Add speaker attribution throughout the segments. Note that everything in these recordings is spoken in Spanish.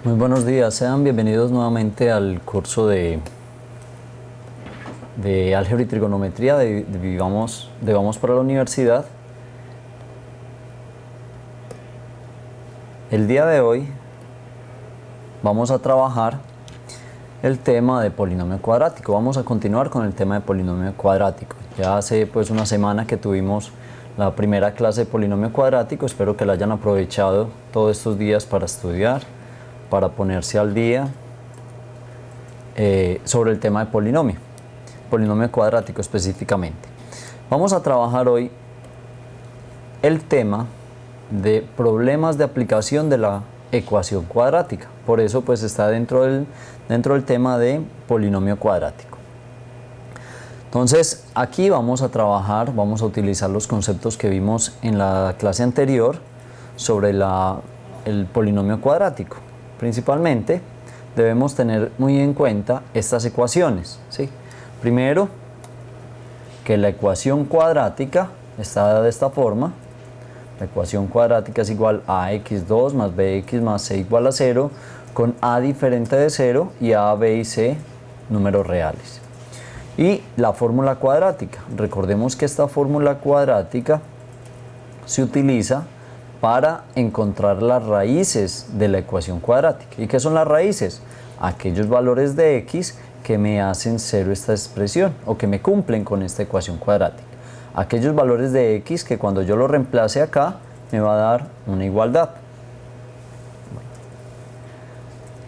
Speaker 1: Muy buenos días, sean bienvenidos nuevamente al curso de álgebra y trigonometría de Vamos para la Universidad. El día de hoy vamos a trabajar el tema de polinomio cuadrático. Vamos a continuar con el tema de polinomio cuadrático. Ya hace una semana que tuvimos la primera clase de polinomio cuadrático. Espero que la hayan aprovechado todos estos días para estudiar, para ponerse al día sobre el tema de polinomio cuadrático específicamente. Vamos a trabajar hoy el tema de problemas de aplicación de la ecuación cuadrática. Por eso está dentro del tema de polinomio cuadrático. Entonces aquí vamos a utilizar los conceptos que vimos en la clase anterior sobre el polinomio cuadrático. Principalmente debemos tener muy en cuenta estas ecuaciones, ¿sí? Primero, que la ecuación cuadrática está de esta forma. La ecuación cuadrática es igual a x2 más bx más c igual a 0, con a diferente de 0 y a, b y c números reales. Y la fórmula cuadrática. Recordemos que esta fórmula cuadrática se utiliza para encontrar las raíces de la ecuación cuadrática. ¿Y qué son las raíces? Aquellos valores de x que me hacen 0 esta expresión o que me cumplen con esta ecuación cuadrática. Aquellos valores de x que cuando yo lo reemplace acá me va a dar una igualdad.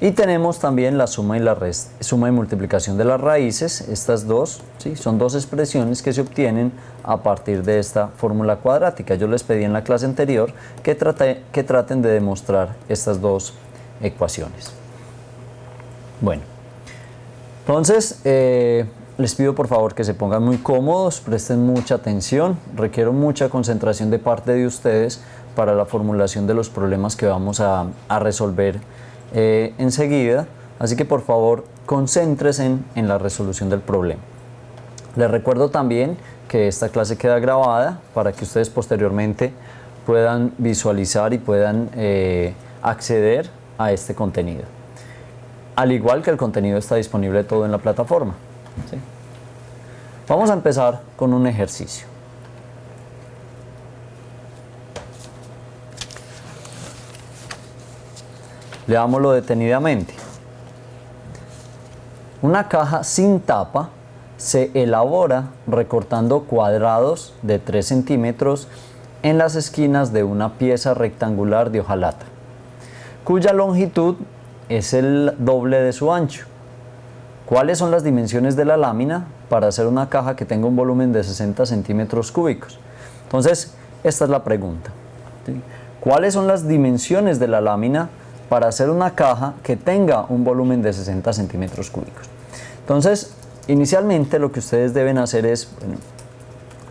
Speaker 1: Y tenemos también la suma y multiplicación de las raíces. Estas dos, ¿sí? Son dos expresiones que se obtienen a partir de esta fórmula cuadrática. Yo les pedí en la clase anterior que traten de demostrar estas dos ecuaciones. Bueno, entonces les pido por favor que se pongan muy cómodos, presten mucha atención. Requiero mucha concentración de parte de ustedes para la formulación de los problemas que vamos a resolver enseguida, así que por favor concéntrense en la resolución del problema. Les recuerdo también que esta clase queda grabada para que ustedes posteriormente puedan visualizar y puedan acceder a este contenido, al igual que el contenido está disponible todo en la plataforma, ¿sí? Vamos a empezar con un ejercicio. Leámoslo detenidamente. Una caja sin tapa se elabora recortando cuadrados de 3 centímetros en las esquinas de una pieza rectangular de hojalata, cuya longitud es el doble de su ancho. ¿Cuáles son las dimensiones de la lámina para hacer una caja que tenga un volumen de 60 centímetros cúbicos? Entonces, esta es la pregunta, ¿sí? ¿Cuáles son las dimensiones de la lámina para hacer una caja que tenga un volumen de 60 centímetros cúbicos? Entonces, inicialmente lo que ustedes deben hacer es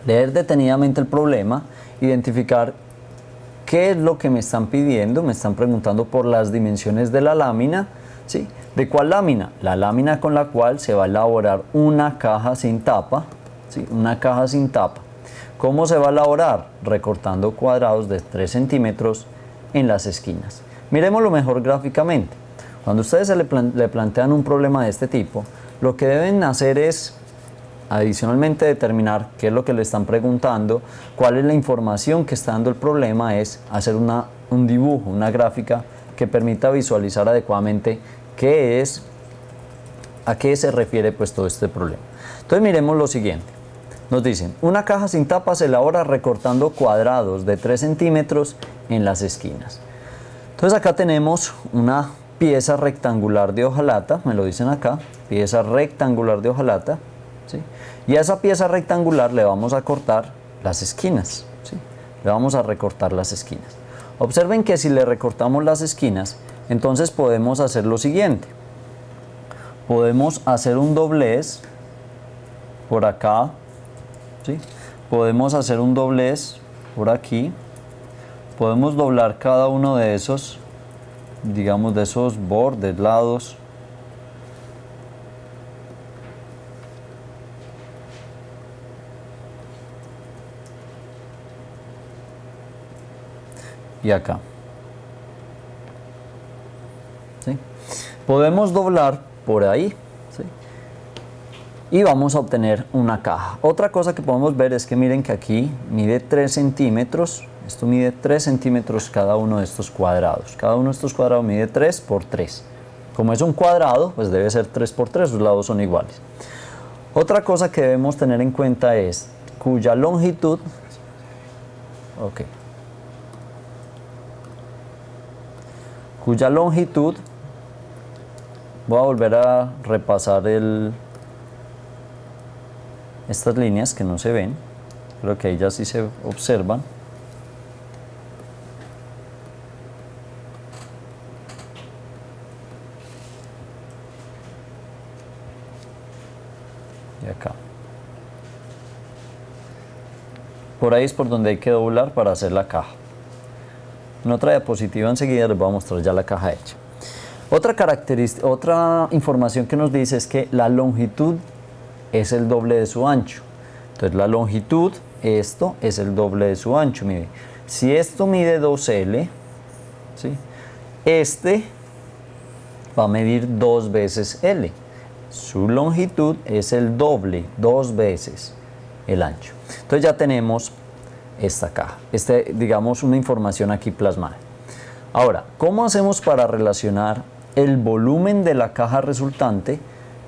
Speaker 1: leer detenidamente el problema, identificar qué es lo que me están pidiendo. Me están preguntando por las dimensiones de la lámina, ¿sí? ¿De cuál lámina? La lámina con la cual se va a elaborar una caja sin tapa, ¿sí? Una caja sin tapa. ¿Cómo se va a elaborar? Recortando cuadrados de 3 centímetros en las esquinas. Miremoslo mejor gráficamente. Cuando ustedes le plantean un problema de este tipo, lo que deben hacer es adicionalmente determinar qué es lo que le están preguntando, cuál es la información que está dando el problema, es hacer un dibujo, una gráfica que permita visualizar adecuadamente a qué se refiere todo este problema. Entonces miremos lo siguiente. Nos dicen, una caja sin tapa se elabora recortando cuadrados de 3 centímetros en las esquinas. Entonces acá tenemos una pieza rectangular de hojalata, me lo dicen acá, pieza rectangular de hojalata, ¿sí? Y a esa pieza rectangular le vamos a cortar las esquinas, ¿sí? Le vamos a recortar las esquinas. Observen que si le recortamos las esquinas, entonces podemos hacer lo siguiente. Podemos hacer un doblez por acá, ¿sí? Podemos hacer un doblez por aquí. Podemos doblar cada uno de esos, digamos, de esos bordes, lados. Y acá. ¿sí? Podemos doblar por ahí, ¿sí? Y vamos a obtener una caja. Otra cosa que podemos ver es que miren que aquí mide 3 centímetros. Esto mide 3 centímetros cada uno de estos cuadrados. Cada uno de estos cuadrados mide 3 por 3. Como es un cuadrado, pues debe ser 3 por 3, los lados son iguales. Otra cosa que debemos tener en cuenta es cuya longitud, cuya longitud, voy a volver a repasar estas líneas que no se ven, creo que ellas sí se observan. Y acá. Por ahí es por donde hay que doblar para hacer la caja. En otra diapositiva enseguida les voy a mostrar ya la caja hecha. Otra característica, otra información que nos dice es que la longitud es el doble de su ancho. Entonces la longitud, esto es el doble de su ancho. Mire, si esto mide 2L, ¿sí? Este va a medir 2 veces L. Su longitud es el doble, 2 veces el ancho. Entonces ya tenemos esta caja, digamos una información aquí plasmada. Ahora, ¿cómo hacemos para relacionar el volumen de la caja resultante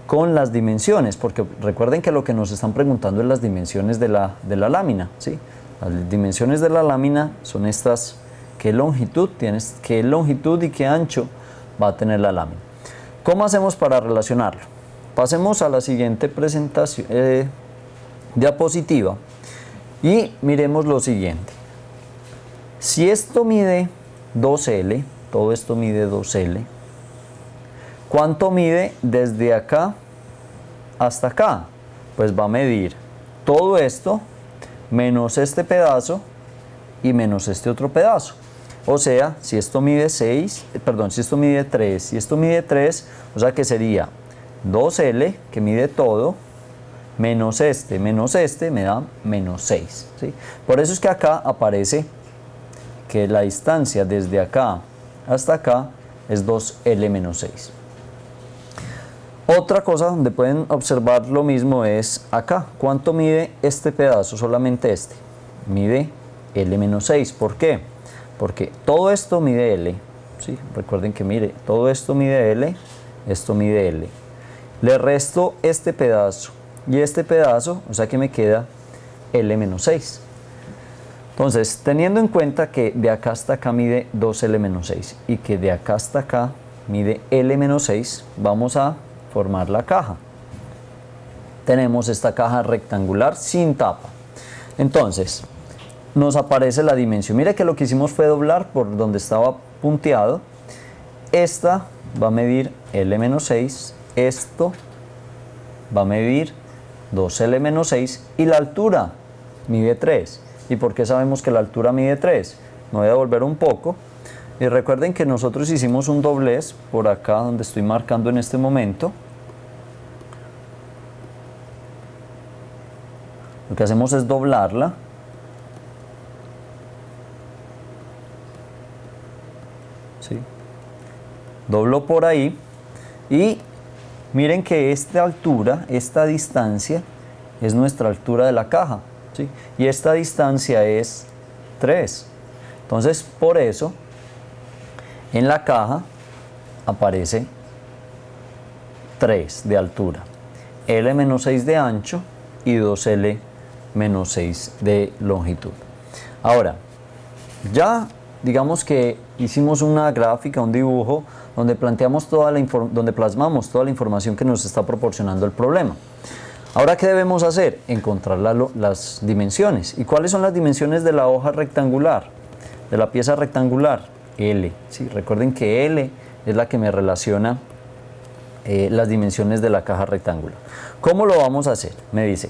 Speaker 1: con las dimensiones? Porque recuerden que lo que nos están preguntando es las dimensiones de la lámina, ¿sí? Las dimensiones de la lámina son estas, qué longitud y qué ancho va a tener la lámina. ¿Cómo hacemos para relacionarlo? Pasemos a la siguiente presentación, diapositiva, y miremos lo siguiente. Si esto mide 2L, todo esto mide 2L, ¿cuánto mide desde acá hasta acá? Pues va a medir todo esto menos este pedazo y menos este otro pedazo. O sea, si esto mide 6, si esto mide 3, o sea que sería 2L, que mide todo, menos este, me da menos 6, ¿sí? Por eso es que acá aparece que la distancia desde acá hasta acá es 2L menos 6. Otra cosa donde pueden observar lo mismo es acá. ¿Cuánto mide este pedazo? Solamente este. Mide L menos 6. ¿Por qué? Porque todo esto mide L, ¿sí? Recuerden que mire, todo esto mide L, esto mide L. Le resto este pedazo y este pedazo, o sea que me queda L menos 6. Entonces, teniendo en cuenta que de acá hasta acá mide 2L menos 6 y que de acá hasta acá mide L menos 6, vamos a formar la caja. Tenemos esta caja rectangular sin tapa. Entonces, nos aparece la dimensión. Mira que lo que hicimos fue doblar por donde estaba punteado. Esta va a medir L menos 6, esto va a medir 2L menos 6 y la altura mide 3. ¿Y por qué sabemos que la altura mide 3? Me voy a volver un poco. Y recuerden que nosotros hicimos un doblez por acá donde estoy marcando en este momento. Lo que hacemos es doblarla. ¿Sí? Doblo por ahí y miren que esta altura, esta distancia es nuestra altura de la caja, ¿sí? Y esta distancia es 3. Entonces, por eso en la caja aparece 3 de altura, L menos 6 de ancho y 2L menos 6 de longitud. Ahora, ya digamos que hicimos una gráfica, un dibujo, donde plasmamos toda la información que nos está proporcionando el problema. Ahora, ¿qué debemos hacer? Encontrar las dimensiones. ¿Y cuáles son las dimensiones de la hoja rectangular? De la pieza rectangular. L. ¿Sí? Recuerden que L es la que me relaciona las dimensiones de la caja rectangular. ¿Cómo lo vamos a hacer? Me dice,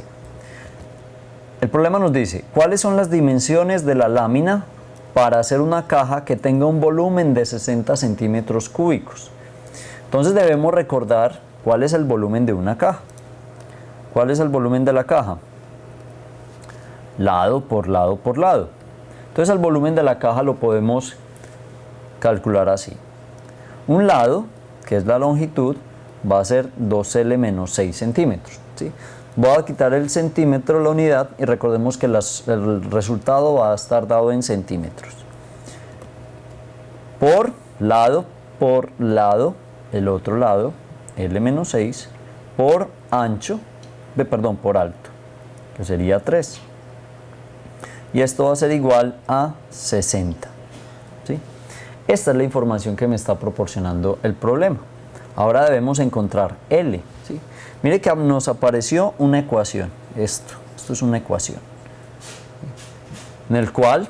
Speaker 1: el problema nos dice, ¿cuáles son las dimensiones de la lámina para hacer una caja que tenga un volumen de 60 centímetros cúbicos? Entonces debemos recordar cuál es el volumen de una caja. ¿Cuál es el volumen de la caja? Lado por lado por lado. Entonces el volumen de la caja lo podemos calcular así. Un lado, que es la longitud, va a ser 2L menos 6 centímetros, ¿sí? Voy a quitar el centímetro de la unidad y recordemos que el resultado va a estar dado en centímetros. Por lado, el otro lado, L menos 6, por ancho, por alto, que sería 3. Y esto va a ser igual a 60. ¿Sí? Esta es la información que me está proporcionando el problema. Ahora debemos encontrar L. ¿Sí? Mire que nos apareció una ecuación. Esto es una ecuación. En el cual,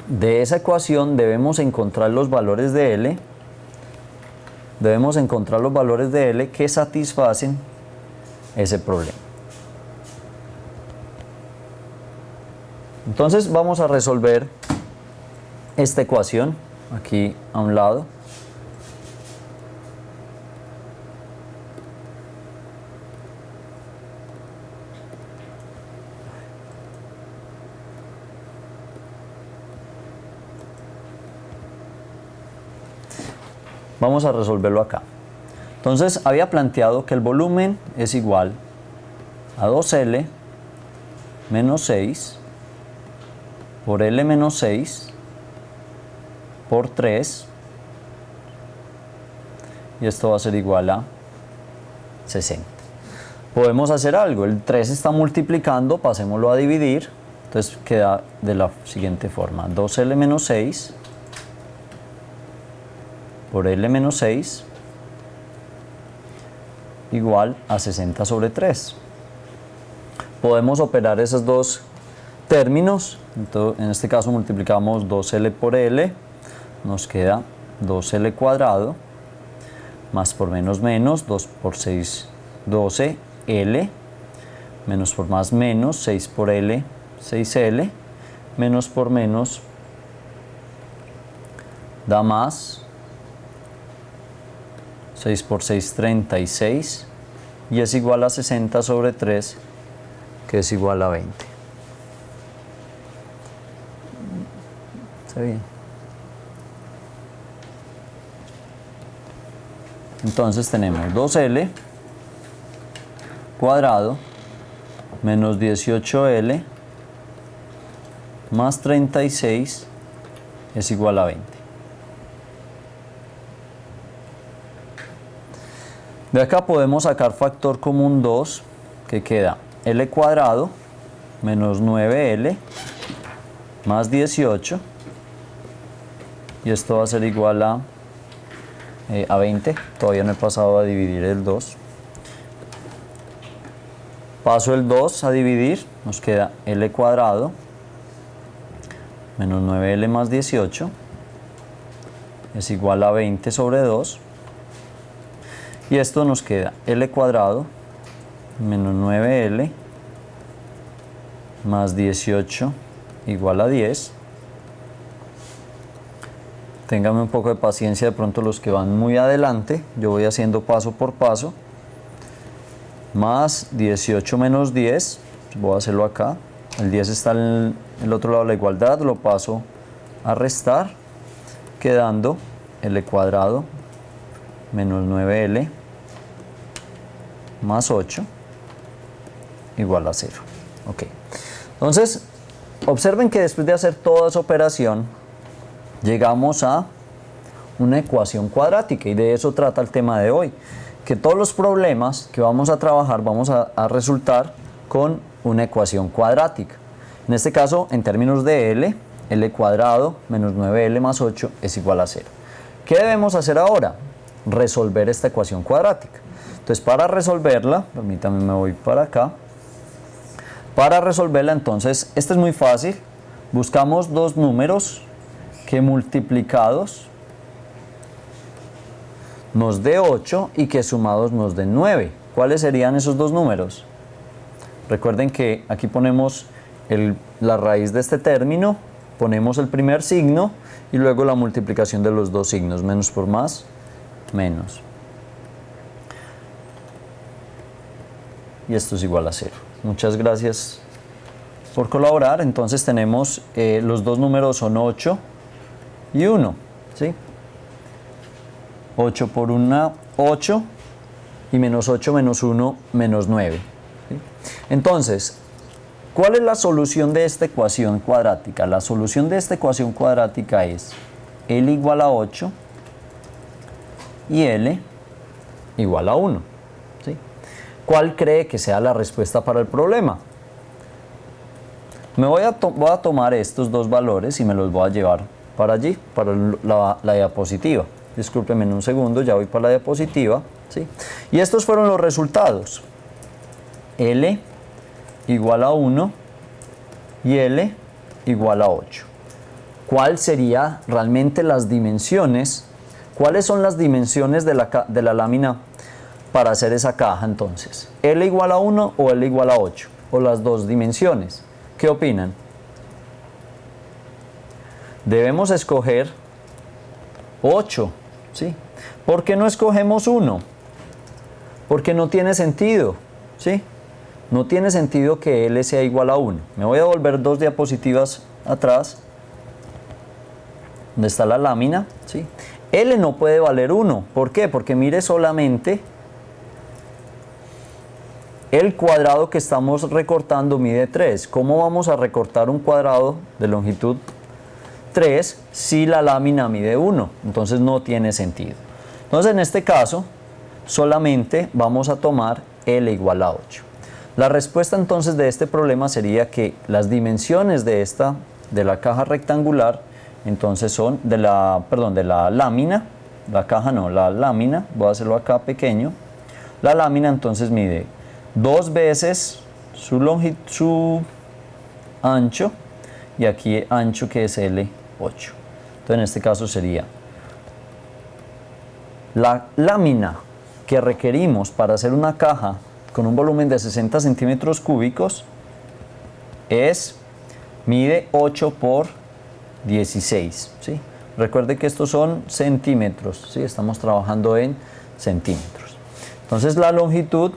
Speaker 1: de esa ecuación debemos encontrar los valores de L. Debemos encontrar los valores de L que satisfacen ese problema. Entonces vamos a resolver esta ecuación aquí a un lado. Vamos a resolverlo acá. Entonces había planteado que el volumen es igual a 2L menos 6 por L menos 6 por 3, y esto va a ser igual a 60. Podemos hacer algo, el 3 está multiplicando, pasémoslo a dividir, entonces queda de la siguiente forma: 2L menos 6 por L menos 6 igual a 60 sobre 3. Podemos operar esos dos términos. Entonces, en este caso multiplicamos 2L por L, nos queda 2L cuadrado, más por menos menos, 2 por 6, 12L, menos por más menos, 6 por L, 6L, menos por menos da más, 6 por 6, 36, y es igual a 60 sobre 3, que es igual a 20. ¿Está bien? Entonces tenemos 2L cuadrado menos 18L más 36 es igual a 20. De acá podemos sacar factor común 2, que queda L cuadrado menos 9L más 18, y esto va a ser igual a 20. Todavía no he pasado a dividir el 2. Paso el 2 a dividir, nos queda L cuadrado menos 9L más 18 es igual a 20 sobre 2. Y esto nos queda L cuadrado menos 9L más 18 igual a 10. Ténganme un poco de paciencia, de pronto los que van muy adelante, yo voy haciendo paso por paso. Más 18 menos 10, voy a hacerlo acá. El 10 está en el otro lado de la igualdad, lo paso a restar, quedando L cuadrado menos 9L más 8 igual a 0. Ok. Entonces, observen que después de hacer toda esa operación, llegamos a una ecuación cuadrática, y de eso trata el tema de hoy. Que todos los problemas que vamos a trabajar vamos a resultar con una ecuación cuadrática. En este caso, en términos de L, L cuadrado menos 9L más 8 es igual a 0. ¿Qué debemos hacer ahora? Resolver esta ecuación cuadrática. Entonces, para resolverla, permítanme, me voy para acá. Para resolverla, entonces, esto es muy fácil. Buscamos dos números que multiplicados nos dé 8 y que sumados nos den 9. ¿Cuáles serían esos dos números? Recuerden que aquí ponemos la raíz de este término, ponemos el primer signo y luego la multiplicación de los dos signos, menos por más, menos. Y esto es igual a 0. Muchas gracias por colaborar. Entonces tenemos, los dos números son 8 y 1, ¿sí? 8 por 1, 8, y menos 8 menos 1, menos 9. ¿Sí? Entonces, ¿cuál es la solución de esta ecuación cuadrática? La solución de esta ecuación cuadrática es L igual a 8 y L igual a 1. ¿Sí? ¿Cuál cree que sea la respuesta para el problema? Voy a tomar estos dos valores y me los voy a llevar para allí, para la diapositiva. Discúlpenme un segundo, ya voy para la diapositiva. ¿Sí? Y estos fueron los resultados. L igual a 1 y L igual a 8. ¿Cuál sería realmente las dimensiones? ¿Cuáles son las dimensiones de la lámina para hacer esa caja entonces? ¿L igual a 1 o L igual a 8? O las dos dimensiones. ¿Qué opinan? Debemos escoger 8, ¿sí? ¿Por qué no escogemos 1? Porque no tiene sentido, ¿sí? No tiene sentido que L sea igual a 1. Me voy a volver dos diapositivas atrás, donde está la lámina, ¿sí? L no puede valer 1. ¿Por qué? Porque mire solamente el cuadrado que estamos recortando mide 3. ¿Cómo vamos a recortar un cuadrado de longitud 3 si la lámina mide 1? Entonces no tiene sentido. Entonces en este caso solamente vamos a tomar L igual a 8. La respuesta entonces de este problema sería que las dimensiones de la caja rectangular entonces son de la lámina, la caja no, la lámina, voy a hacerlo acá pequeño. La lámina entonces mide 2 veces su ancho, y aquí ancho que es L8. Entonces en este caso sería la lámina que requerimos para hacer una caja con un volumen de 60 centímetros cúbicos mide 8 por 16. ¿Sí? Recuerde que estos son centímetros, ¿sí? Estamos trabajando en centímetros. Entonces la longitud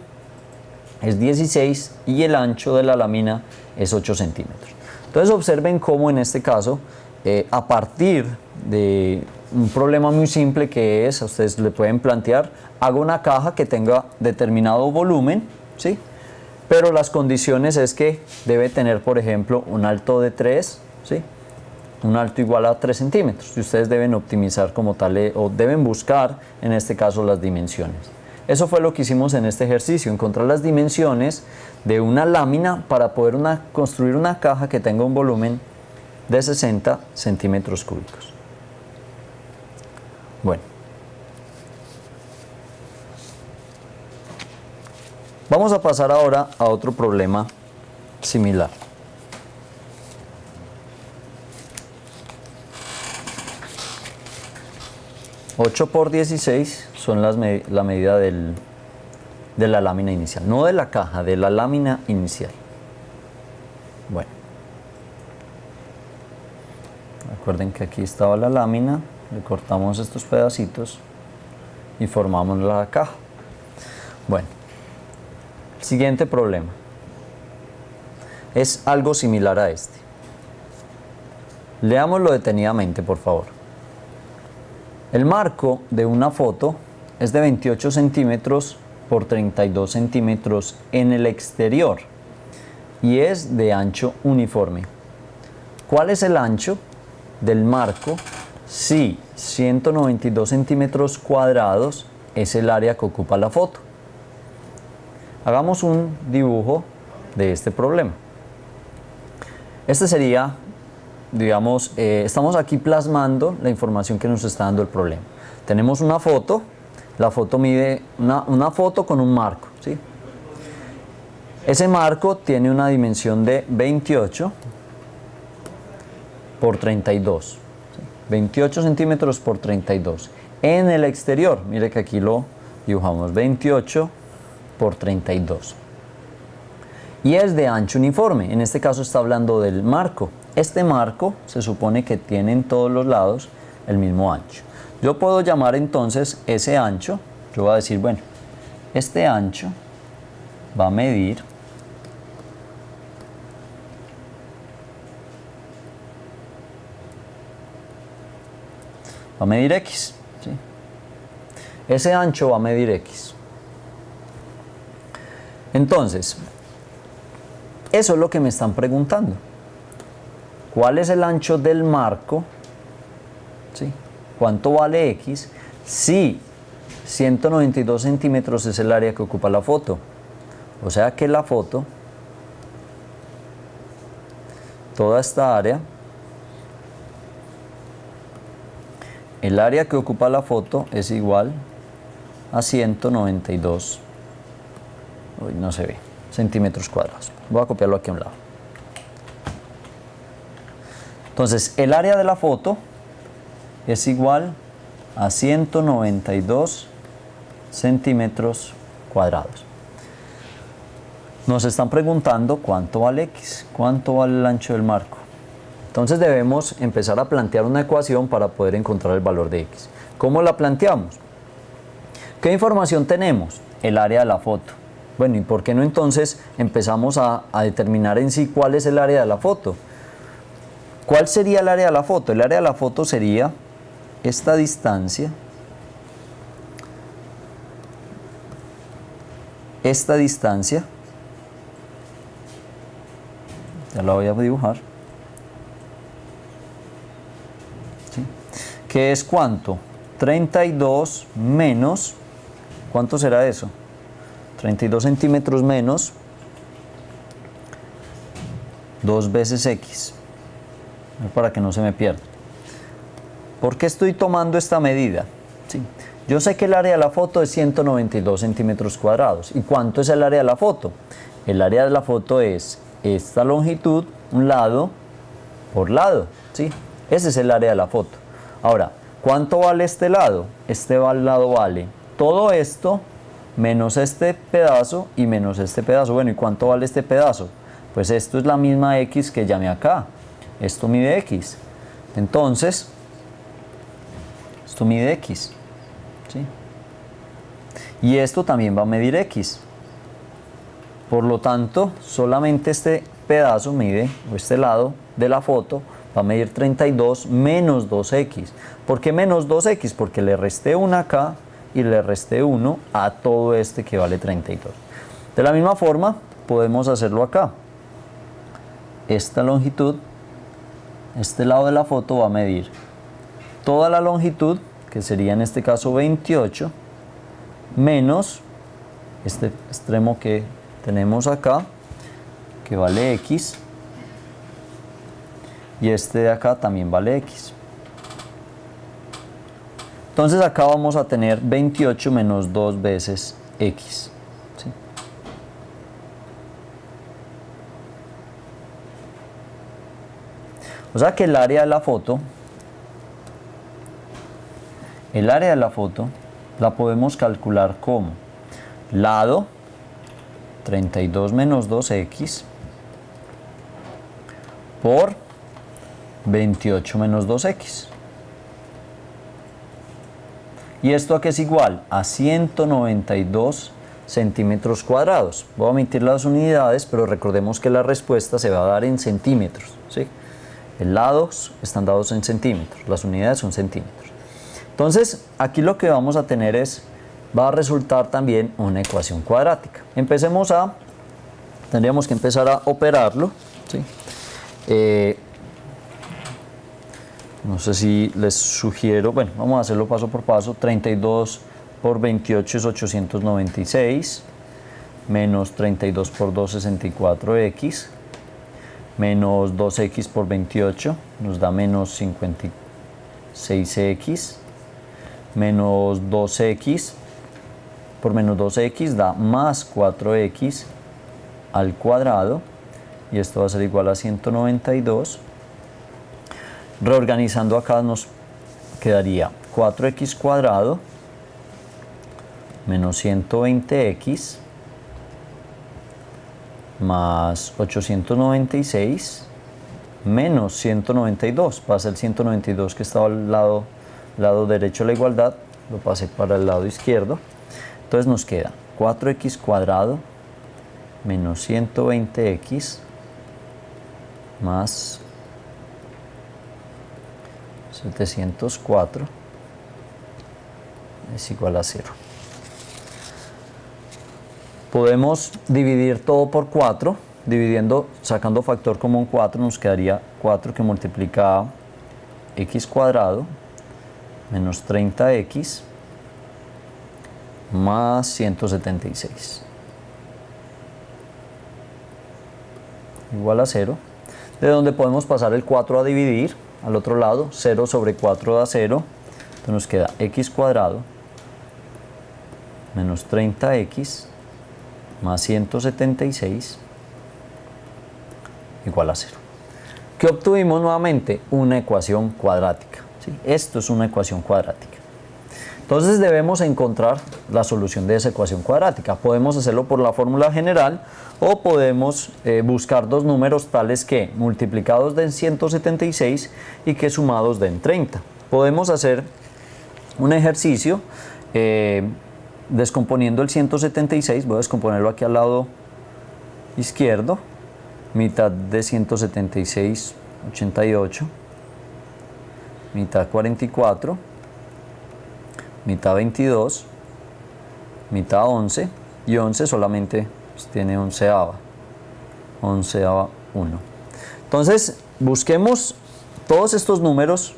Speaker 1: es 16 y el ancho de la lámina es 8 centímetros. Entonces observen cómo en este caso, a partir de un problema muy simple que es, a ustedes le pueden plantear, hago una caja que tenga determinado volumen, ¿sí? Pero las condiciones es que debe tener, por ejemplo, un alto de 3, ¿sí? Un alto igual a 3 centímetros. Y ustedes deben optimizar como tal, o deben buscar en este caso las dimensiones. Eso fue lo que hicimos en este ejercicio, encontrar las dimensiones de una lámina para poder construir una caja que tenga un volumen de 60 centímetros cúbicos. Bueno, vamos a pasar ahora a otro problema similar. $8 por 16 son la medida de la lámina inicial, no de la caja, de la lámina inicial. Bueno, recuerden que aquí estaba la lámina, le cortamos estos pedacitos y formamos la caja. Bueno, el siguiente problema es algo similar a este. Leámoslo detenidamente, por favor. El marco de una foto es de 28 centímetros por 32 centímetros en el exterior y es de ancho uniforme. ¿Cuál es el ancho del marco si 192 centímetros cuadrados es el área que ocupa la foto? Hagamos un dibujo de este problema. Este sería, digamos, estamos aquí plasmando la información que nos está dando el problema. Tenemos una foto, la foto mide una foto con un marco, ¿sí? Ese marco tiene una dimensión de 28 por 32, ¿sí? 28 centímetros por 32. En el exterior, mire que aquí lo dibujamos, 28 por 32. Y es de ancho uniforme, en este caso está hablando del marco. Este marco se supone que tiene en todos los lados el mismo ancho. Yo puedo llamar entonces ese ancho, yo voy a decir, bueno, este ancho va a medir X, ¿sí? Ese ancho va a medir x. Entonces, eso es lo que me están preguntando. ¿Cuál es el ancho del marco? ¿Sí? ¿Cuánto vale x? Si 192 centímetros es el área que ocupa la foto. O sea que la foto, toda esta área, el área que ocupa la foto es igual a 192, uy, no se ve, centímetros cuadrados. Voy a copiarlo aquí a un lado. Entonces, el área de la foto es igual a 192 centímetros cuadrados. Nos están preguntando cuánto vale x, cuánto vale el ancho del marco. Entonces debemos empezar a plantear una ecuación para poder encontrar el valor de x. ¿Cómo la planteamos? ¿Qué información tenemos? El área de la foto. Bueno, ¿y por qué no entonces empezamos a determinar en sí cuál es el área de la foto? ¿Cuál sería el área de la foto? El área de la foto sería esta distancia, ya la voy a dibujar, ¿sí? ¿Qué es cuánto? 32 menos, ¿cuánto será eso? 32 centímetros menos 2 veces x, para que no se me pierda. ¿Por qué estoy tomando esta medida? ¿Sí? Yo sé que el área de la foto es 192 centímetros cuadrados. ¿Y cuánto es el área de la foto? El área de la foto es esta longitud, un lado por lado, ¿sí? Ese es el área de la foto. Ahora, ¿cuánto vale este lado? Este lado vale todo esto menos este pedazo y menos este pedazo. Bueno, ¿y cuánto vale este pedazo? Pues esto es la misma x que llamé acá. Esto mide x. Entonces, esto mide x, ¿sí? Y esto también va a medir x. Por lo tanto, solamente este pedazo mide, o este lado de la foto, va a medir 32 menos 2x. ¿Por qué menos 2x? Porque le resté 1 acá y le resté 1 a todo este que vale 32. De la misma forma, podemos hacerlo acá. Esta longitud, este lado de la foto va a medir toda la longitud, que sería en este caso 28, menos este extremo que tenemos acá, que vale x, y este de acá también vale x. Entonces acá vamos a tener 28 menos 2 veces x, ¿sí? O sea que el área de la foto la podemos calcular como lado 32 menos 2x por 28 menos 2x. ¿Y esto a qué es igual? A 192 centímetros cuadrados. Voy a omitir las unidades, pero recordemos que la respuesta se va a dar en centímetros, ¿sí? El lados están dados en centímetros, las unidades son centímetros. Entonces, aquí lo que vamos a tener va a resultar también una ecuación cuadrática. Tendríamos que empezar a operarlo, ¿sí? No sé si les sugiero, bueno, vamos a hacerlo paso por paso. 32 por 28 es 896, menos 32 por 2, 64x, menos 2x por 28 nos da menos 56x, menos 2x por menos 2x da más 4x al cuadrado, y esto va a ser igual a 192. Reorganizando acá nos quedaría 4x cuadrado menos 120x más 896 menos 192. Pasa el 192 que estaba al lado derecho de la igualdad, lo pasé para el lado izquierdo. Entonces nos queda 4x cuadrado menos 120x más 704 es igual a 0. Podemos dividir todo por 4, sacando factor común 4, nos quedaría 4 que multiplica x cuadrado menos 30x más 176 igual a 0, de donde podemos pasar el 4 a dividir al otro lado. 0 sobre 4 da 0, entonces nos queda x cuadrado menos 30x más 176 igual a 0. ¿Qué obtuvimos nuevamente? Una ecuación cuadrática, ¿sí? Esto es una ecuación cuadrática. Entonces debemos encontrar la solución de esa ecuación cuadrática. Podemos hacerlo por la fórmula general o podemos buscar dos números tales que multiplicados den 176 y que sumados den 30. Podemos hacer un ejercicio descomponiendo el 176. Voy a descomponerlo aquí al lado izquierdo. Mitad de 176, 88. Mitad 44. Mitad 22, mitad 11, y 11 solamente pues, tiene onceava 1. Entonces, busquemos todos estos números.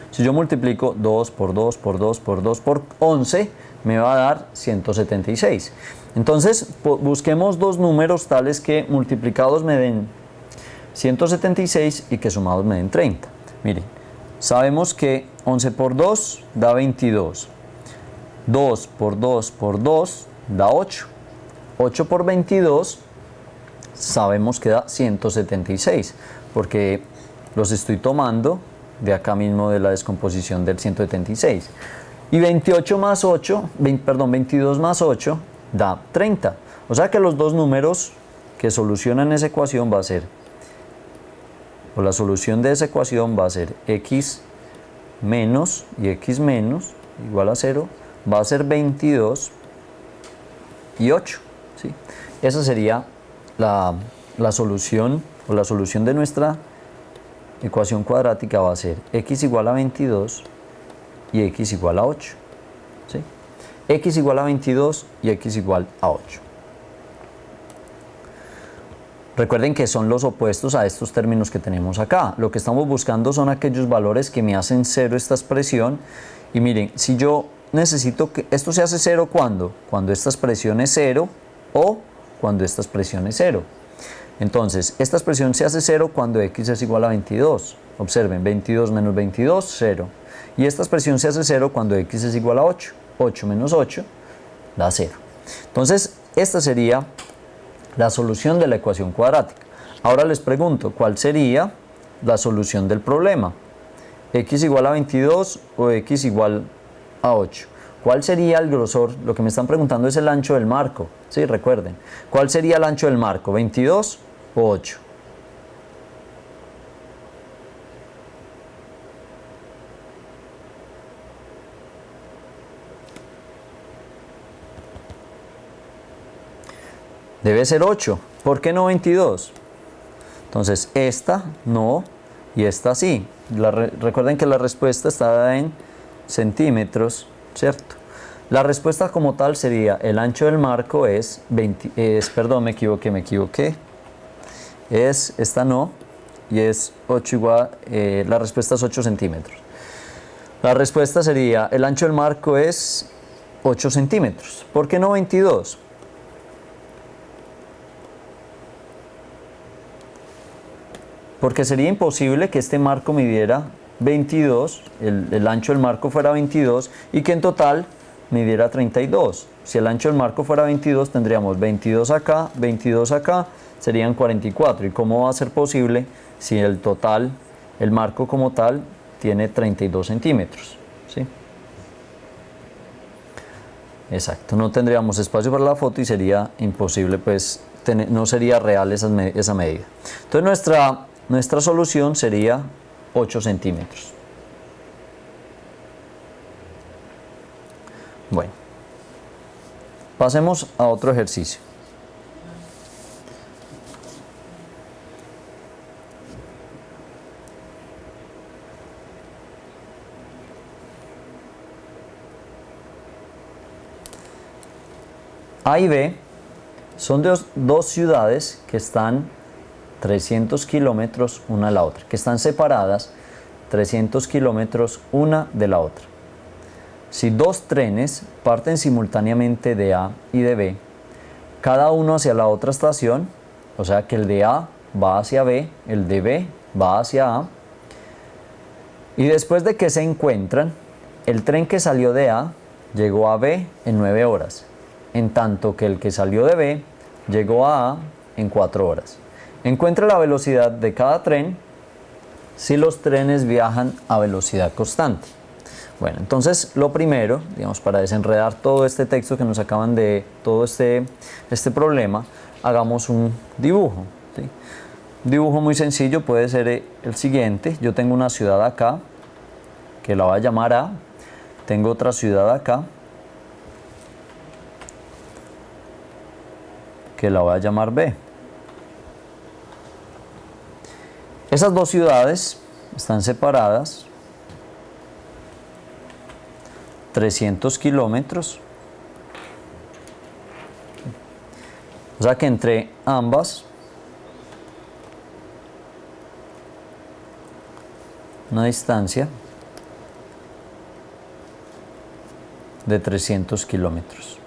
Speaker 1: Si yo multiplico 2 por 2 por 2 por 2 por 11, me va a dar 176. Entonces, busquemos dos números tales que multiplicados me den 176 y que sumados me den 30. Miren, sabemos que 11 por 2 da 22. 2 por 2 por 2 da 8. 8 por 22 sabemos que da 176, porque los estoy tomando de acá mismo de la descomposición del 176. Y 22 más 8 da 30. O sea que los dos números que solucionan esa ecuación va a ser, o la solución de esa ecuación va a ser x menos y x menos igual a 0. Va a ser 22 y 8. ¿Sí? Esa sería la solución, o la solución de nuestra ecuación cuadrática va a ser x igual a 22 y x igual a 8. ¿Sí? X igual a 22 y x igual a 8. Recuerden que son los opuestos a estos términos que tenemos acá. Lo que estamos buscando son aquellos valores que me hacen 0 esta expresión. Y miren, si yo necesito que esto se hace 0 cuando esta expresión es 0 o cuando esta expresión es 0. Entonces, esta expresión se hace 0 cuando x es igual a 22. Observen, 22 menos 22, 0. Y esta expresión se hace 0 cuando x es igual a 8. 8 menos 8 da 0. Entonces, esta sería la solución de la ecuación cuadrática. Ahora les pregunto, ¿cuál sería la solución del problema? ¿X igual a 22 o x igual a 8? ¿Cuál sería el grosor? Lo que me están preguntando es el ancho del marco. Sí, recuerden. ¿Cuál sería el ancho del marco? ¿22 o 8? Debe ser 8. ¿Por qué no 22? Entonces, esta no y esta sí. Recuerden que la respuesta está en centímetros, ¿cierto? La respuesta como tal sería, el ancho del marco es, perdón, me equivoqué. Esta no, y es 8 igual, la respuesta es 8 centímetros. La respuesta sería, el ancho del marco es 8 centímetros. ¿Por qué no 22? Porque sería imposible que este marco midiera 22, el ancho del marco fuera 22 y que en total midiera 32. Si el ancho del marco fuera 22, tendríamos 22 acá, serían 44. ¿Y cómo va a ser posible si el marco como tal, tiene 32 centímetros? ¿Sí? Exacto, no tendríamos espacio para la foto y sería imposible, pues, no sería real esa medida. Entonces nuestra solución sería 8 centímetros. Bueno, pasemos a otro ejercicio. A y B son dos ciudades que están 300 kilómetros una de la otra, que están separadas 300 kilómetros una de la otra. Si dos trenes parten simultáneamente de A y de B, cada uno hacia la otra estación, o sea que el de A va hacia B, el de B va hacia A, y después de que se encuentran, el tren que salió de A llegó a B en 9 horas, en tanto que el que salió de B llegó a en 4 horas. Encuentra la velocidad de cada tren si los trenes viajan a velocidad constante. Bueno, entonces lo primero, digamos, para desenredar todo este texto que nos acaban de, todo este problema, hagamos un dibujo, ¿sí? Un dibujo muy sencillo puede ser el siguiente. Yo tengo una ciudad acá, que la voy a llamar A. Tengo otra ciudad acá, que la voy a llamar B. Esas dos ciudades están separadas 300 kilómetros. O sea que entre ambas una distancia de 300 kilómetros.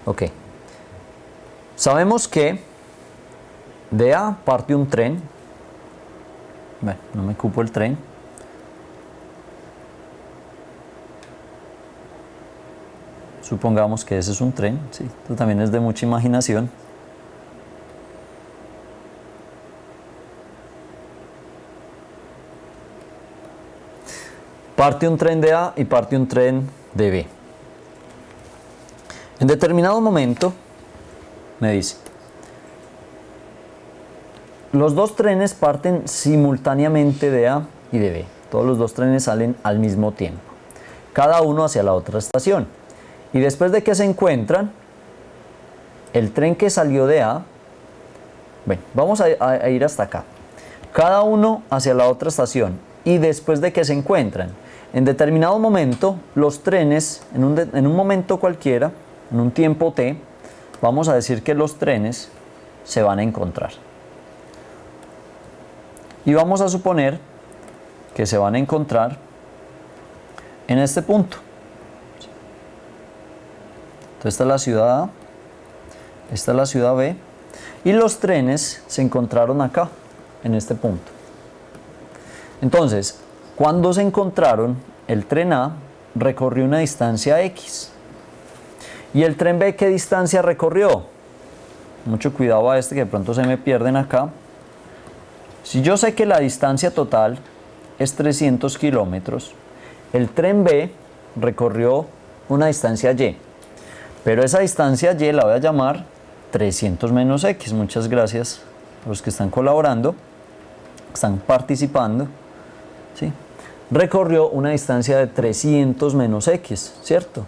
Speaker 1: Ok. Sabemos que de A parte un tren. Bueno, no me cupo el tren. Supongamos que ese es un tren. Sí, esto también es de mucha imaginación. Parte un tren de A y parte un tren de B. En determinado momento, me dice, los dos trenes parten simultáneamente de A y de B. Todos los dos trenes salen al mismo tiempo, cada uno hacia la otra estación. Y después de que se encuentran, el tren que salió de A, bueno, vamos a ir hasta acá, cada uno hacia la otra estación. Y después de que se encuentran, en determinado momento, los trenes, en un momento cualquiera, en un tiempo t, vamos a decir que los trenes se van a encontrar. Y vamos a suponer que se van a encontrar en este punto. Entonces esta es la ciudad A, esta es la ciudad B, y los trenes se encontraron acá, en este punto. Entonces, cuando se encontraron, el tren A recorrió una distancia X. ¿Y el tren B qué distancia recorrió? Mucho cuidado a que de pronto se me pierden acá. Si yo sé que la distancia total es 300 kilómetros, el tren B recorrió una distancia Y. Pero esa distancia Y la voy a llamar 300 menos X. Muchas gracias a los que están colaborando, están participando. ¿Sí? Recorrió una distancia de 300 menos X, ¿cierto?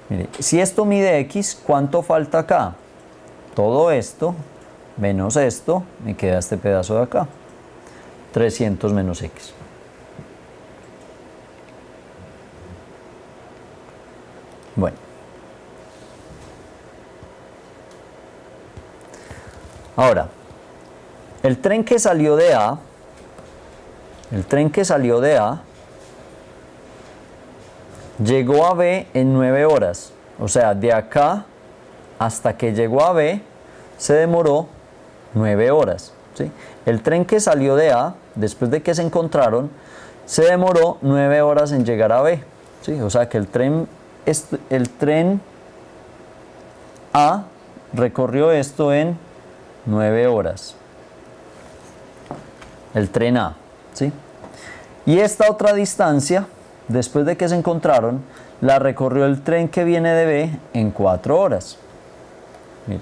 Speaker 1: Mire, si esto mide X, ¿cuánto falta acá? Todo esto menos esto, me queda este pedazo de acá. 300 menos X. Bueno. Ahora, el tren que salió de A, llegó a B en 9 horas. O sea, de acá hasta que llegó a B se demoró 9 horas. ¿Sí? El tren que salió de A, después de que se encontraron, se demoró 9 horas en llegar a B. ¿Sí? O sea que el tren A recorrió esto en 9 horas. El tren A. ¿Sí? Y esta otra distancia, después de que se encontraron, la recorrió el tren que viene de B en 4 horas. Mire.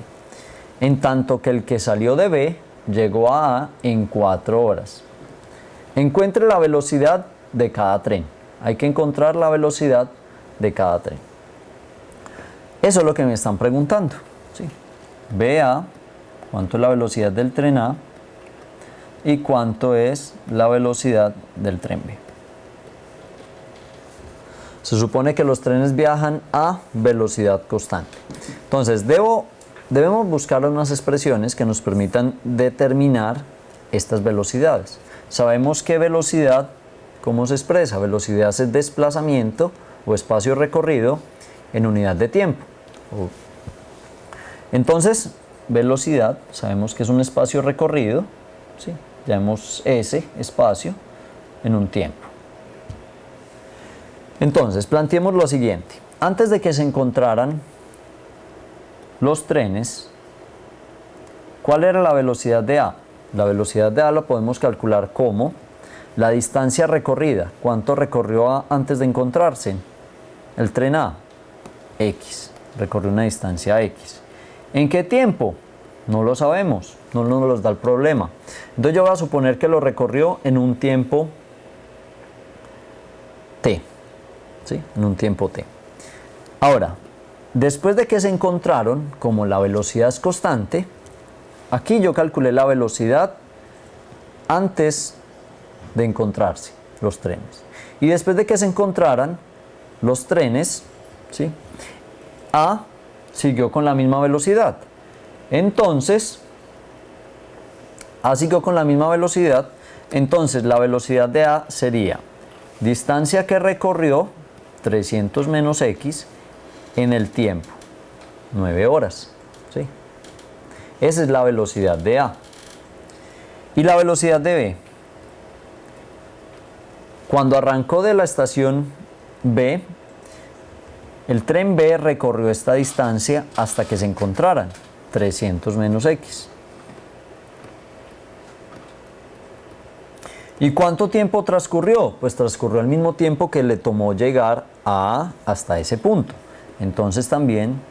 Speaker 1: En tanto que el que salió de B llegó a A en 4 horas. Encuentre la velocidad de cada tren. Hay que encontrar la velocidad de cada tren. Eso es lo que me están preguntando. ¿Sí? BA, ¿cuánto es la velocidad del tren A? ¿Y cuánto es la velocidad del tren B? Se supone que los trenes viajan a velocidad constante. Entonces, debemos buscar unas expresiones que nos permitan determinar estas velocidades. Sabemos que velocidad, ¿cómo se expresa? Velocidad es desplazamiento o espacio recorrido en unidad de tiempo. Entonces, velocidad, sabemos que es un espacio recorrido, ¿sí? Llamemos ese espacio en un tiempo. Entonces, planteemos lo siguiente. Antes de que se encontraran los trenes, ¿cuál era la velocidad de A? La velocidad de A la podemos calcular como la distancia recorrida. ¿Cuánto recorrió A antes de encontrarse? El tren A, X. Recorrió una distancia X. ¿En qué tiempo? No lo sabemos, no nos da el problema. Entonces yo voy a suponer que lo recorrió en un tiempo T. ¿Sí? En un tiempo T. Ahora, después de que se encontraron, como la velocidad es constante, aquí yo calculé la velocidad antes de encontrarse los trenes. Y después de que se encontraran los trenes, ¿sí? A siguió con la misma velocidad. Entonces, A siguió con la misma velocidad. Entonces, la velocidad de A sería distancia que recorrió, 300 menos X, en el tiempo, 9 horas. ¿Sí? Esa es la velocidad de A. ¿Y la velocidad de B? Cuando arrancó de la estación B, el tren B recorrió esta distancia hasta que se encontraran, 300 menos X. ¿Y cuánto tiempo transcurrió? Pues transcurrió el mismo tiempo que le tomó llegar a A hasta ese punto. Entonces también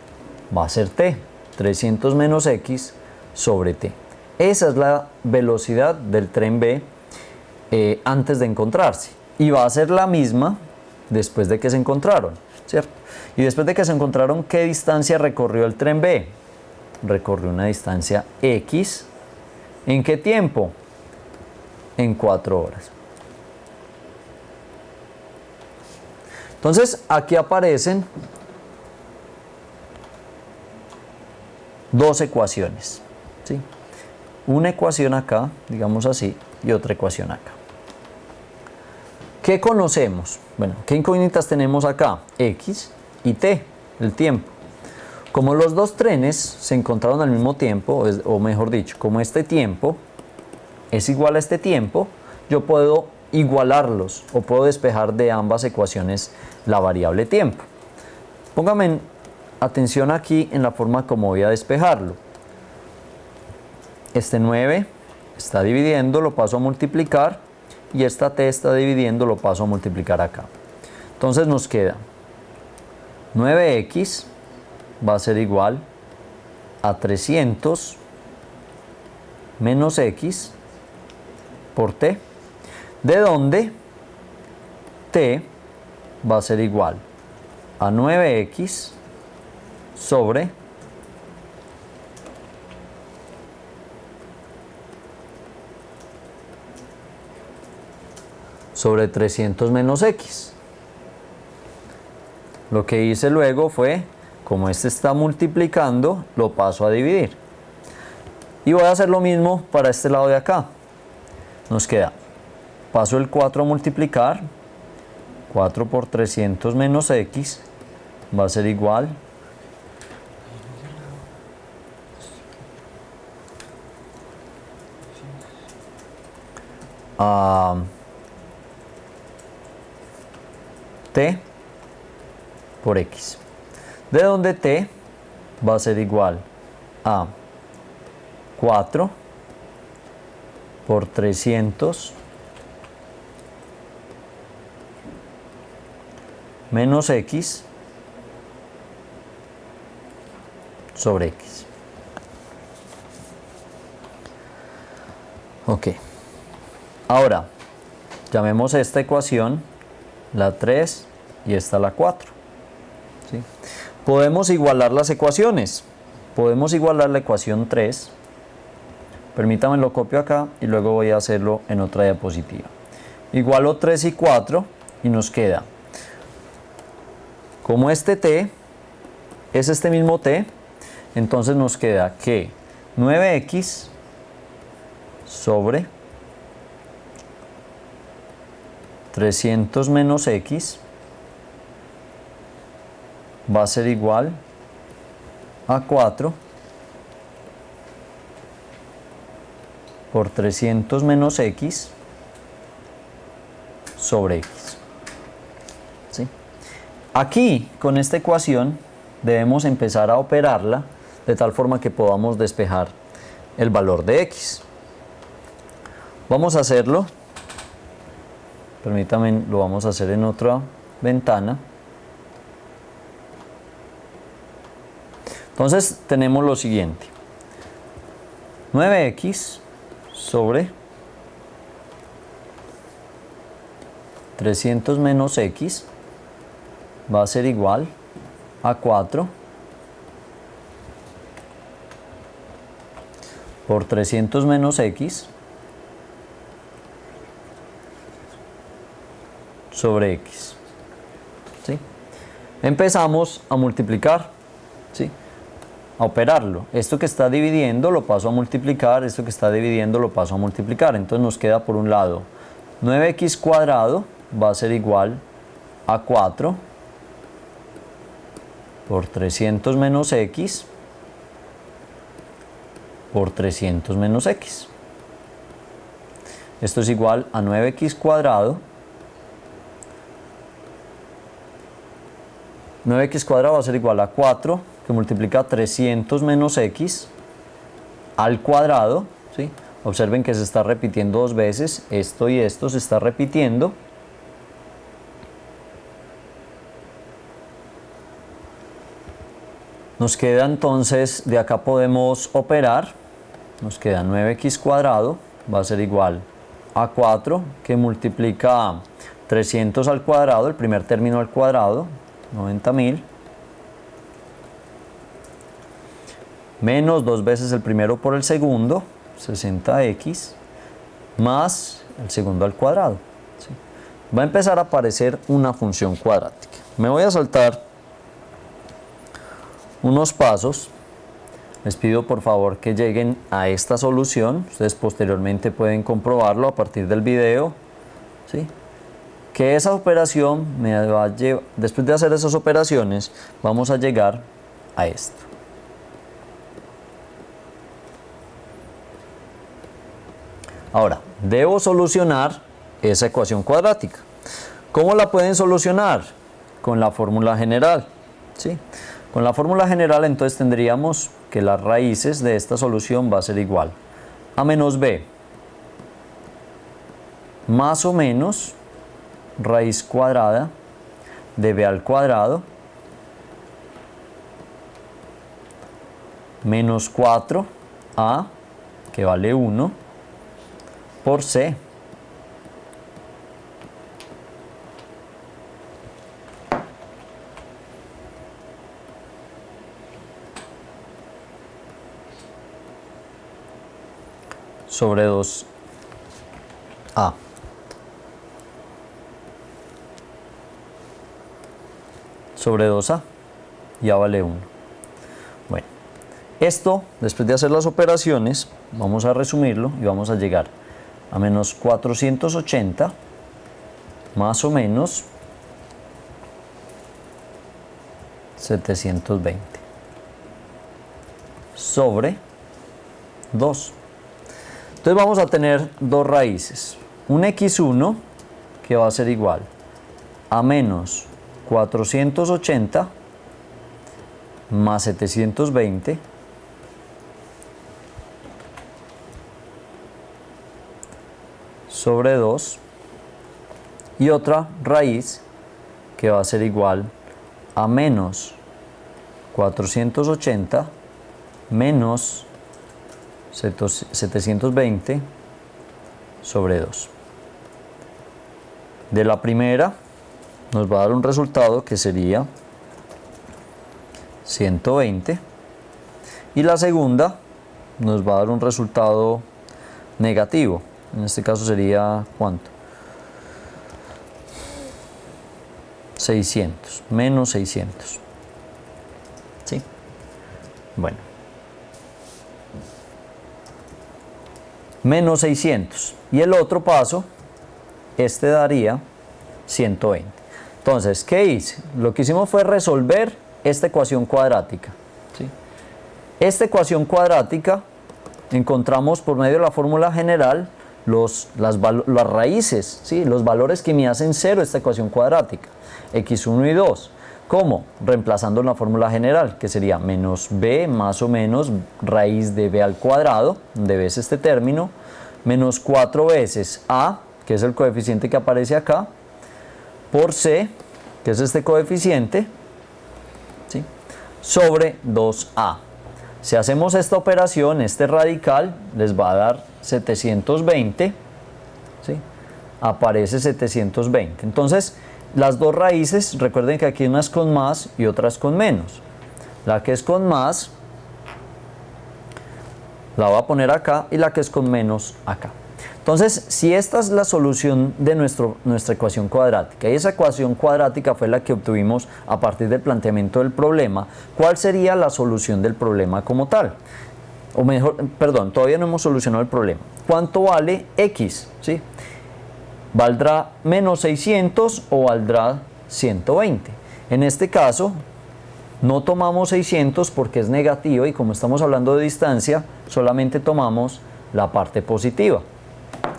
Speaker 1: va a ser T, 300 menos X sobre T. Esa es la velocidad del tren B antes de encontrarse. Y va a ser la misma después de que se encontraron, ¿cierto? Y después de que se encontraron, ¿qué distancia recorrió el tren B? Recorrió una distancia X. ¿En qué tiempo? En 4 horas. Entonces, aquí aparecen dos ecuaciones, ¿sí? Una ecuación acá, digamos así, y otra ecuación acá. ¿Qué conocemos? Bueno, ¿qué incógnitas tenemos acá? X y T, el tiempo. Como los dos trenes se encontraron al mismo tiempo, o mejor dicho, como este tiempo es igual a este tiempo, yo puedo igualarlos o puedo despejar de ambas ecuaciones la variable tiempo. Póngame atención aquí en la forma como voy a despejarlo. Este 9 está dividiendo, lo paso a multiplicar, y esta T está dividiendo, lo paso a multiplicar acá. Entonces nos queda 9X va a ser igual a 300 menos X por T, de donde T va a ser igual a 9X sobre sobre 300 menos X. Lo que hice luego fue, como este está multiplicando, lo paso a dividir. Y voy a hacer lo mismo para este lado de acá. Nos queda, paso el 4 a multiplicar, 4 por 300 menos X va a ser igual a T por X, de donde T va a ser igual a 4 por 300 menos X sobre X. Ok. Ahora, llamemos esta ecuación la 3 y esta la 4. ¿Sí? Podemos igualar las ecuaciones. Podemos igualar la ecuación 3. Permítame, lo copio acá y luego voy a hacerlo en otra diapositiva. Igualo 3 y 4 y nos queda Como este t es este mismo t, entonces nos queda que 9x sobre 300 menos x va a ser igual a 4 por 300 menos x sobre x. ¿Sí? Aquí, con esta ecuación, debemos empezar a operarla de tal forma que podamos despejar el valor de x. Vamos a hacerlo. Permítanme, lo vamos a hacer en otra ventana. Entonces tenemos lo siguiente: 9x sobre 300 menos x va a ser igual a 4 por 300 menos x sobre x. ¿Sí? Empezamos a multiplicar, ¿sí? A operarlo. Esto que está dividiendo lo paso a multiplicar, esto que está dividiendo lo paso a multiplicar. Entonces nos queda por un lado 9x cuadrado va a ser igual a 4 por 300 menos x por 300 menos x. Esto es igual a 9x cuadrado. 9x cuadrado va a ser igual a 4 que multiplica 300 menos x al cuadrado, ¿sí? Observen que se está repitiendo dos veces, esto y esto se está repitiendo. Nos queda entonces, de acá podemos operar, nos queda 9x cuadrado va a ser igual a 4 que multiplica 300 al cuadrado, el primer término al cuadrado, 90.000, menos dos veces el primero por el segundo, 60x, más el segundo al cuadrado. ¿Sí? Va a empezar a aparecer una función cuadrática. Me voy a saltar unos pasos. Les pido por favor que lleguen a esta solución. Ustedes posteriormente pueden comprobarlo a partir del video, ¿sí? Que esa operación me va a llevar, después de hacer esas operaciones, vamos a llegar a esto. Ahora, debo solucionar esa ecuación cuadrática. ¿Cómo la pueden solucionar? Con la fórmula general, ¿sí? Con la fórmula general entonces tendríamos que las raíces de esta solución va a ser igual a menos b más o menos raíz cuadrada de b al cuadrado menos 4a, que vale 1, por c. Sobre 2a. Sobre 2a, ya vale 1. Bueno, esto, después de hacer las operaciones, vamos a resumirlo y vamos a llegar a menos 480 más o menos 720 sobre 2. Entonces vamos a tener dos raíces, un x1 que va a ser igual a menos 480 más 720 sobre 2 y otra raíz que va a ser igual a menos 480 menos 720 sobre 2. De la primera nos va a dar un resultado que sería 120 y la segunda nos va a dar un resultado negativo. En este caso sería ¿cuánto? 600, menos 600. ¿Sí? Bueno. Menos 600. Y el otro paso, este daría 120. Entonces, ¿qué hice? Lo que hicimos fue resolver esta ecuación cuadrática. ¿Sí? Esta ecuación cuadrática encontramos por medio de la fórmula general las raíces, ¿sí? Los valores que me hacen cero esta ecuación cuadrática, x1 y 2. ¿Cómo? Reemplazando la fórmula general, que sería menos b más o menos raíz de b al cuadrado, donde b es este término, menos 4 veces a, que es el coeficiente que aparece acá, por c, que es este coeficiente, ¿sí? Sobre 2a. Si hacemos esta operación, este radical les va a dar 720, ¿sí? Aparece 720. Entonces, las dos raíces, recuerden que aquí unas con más y otras con menos. La que es con más, la voy a poner acá, y la que es con menos, acá. Entonces, si esta es la solución de nuestra ecuación cuadrática, y esa ecuación cuadrática fue la que obtuvimos a partir del planteamiento del problema, ¿cuál sería la solución del problema como tal? O mejor, perdón, todavía no hemos solucionado el problema. ¿Cuánto vale x? ¿Sí? ¿Valdrá menos 600 o valdrá 120? En este caso, no tomamos 600 porque es negativo, y como estamos hablando de distancia, solamente tomamos la parte positiva.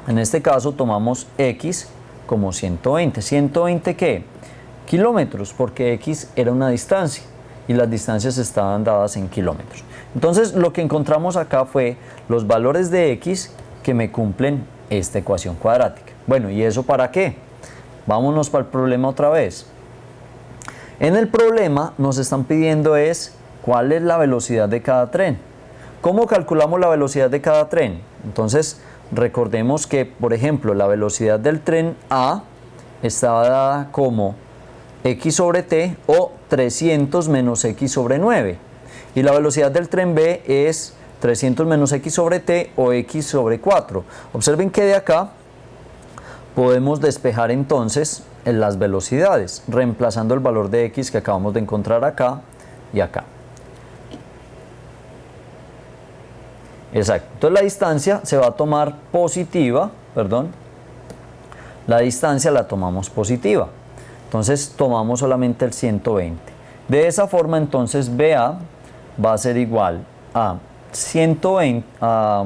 Speaker 1: En este caso tomamos x como 120. ¿120 qué? Kilómetros, porque x era una distancia y las distancias estaban dadas en kilómetros. Entonces lo que encontramos acá fue los valores de x que me cumplen esta ecuación cuadrática. Bueno, ¿y eso para qué? Vámonos para el problema otra vez. En el problema nos están pidiendo es cuál es la velocidad de cada tren. ¿Cómo calculamos la velocidad de cada tren? Entonces recordemos que, por ejemplo, la velocidad del tren A estaba dada como x sobre t o 300 menos x sobre 9. Y la velocidad del tren B es 300 menos x sobre t o x sobre 4. Observen que de acá podemos despejar entonces las velocidades, reemplazando el valor de x que acabamos de encontrar acá y acá. Exacto. Entonces la distancia se va a tomar positiva, la distancia la tomamos positiva. Entonces tomamos solamente el 120. De esa forma entonces BA va a ser igual a 120 a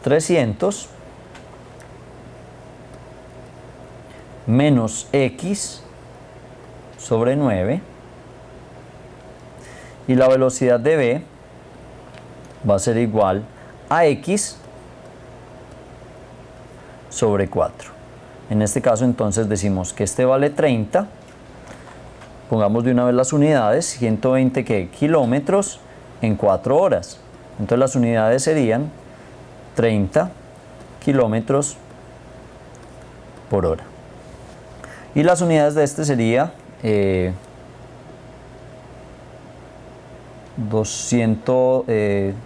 Speaker 1: 300 menos x sobre 9, y la velocidad de B va a ser igual a x sobre 4. En este caso entonces decimos que este vale 30, pongamos de una vez las unidades, 120 ¿qué? Kilómetros en 4 horas. Entonces las unidades serían 30 kilómetros por hora. Y las unidades de este sería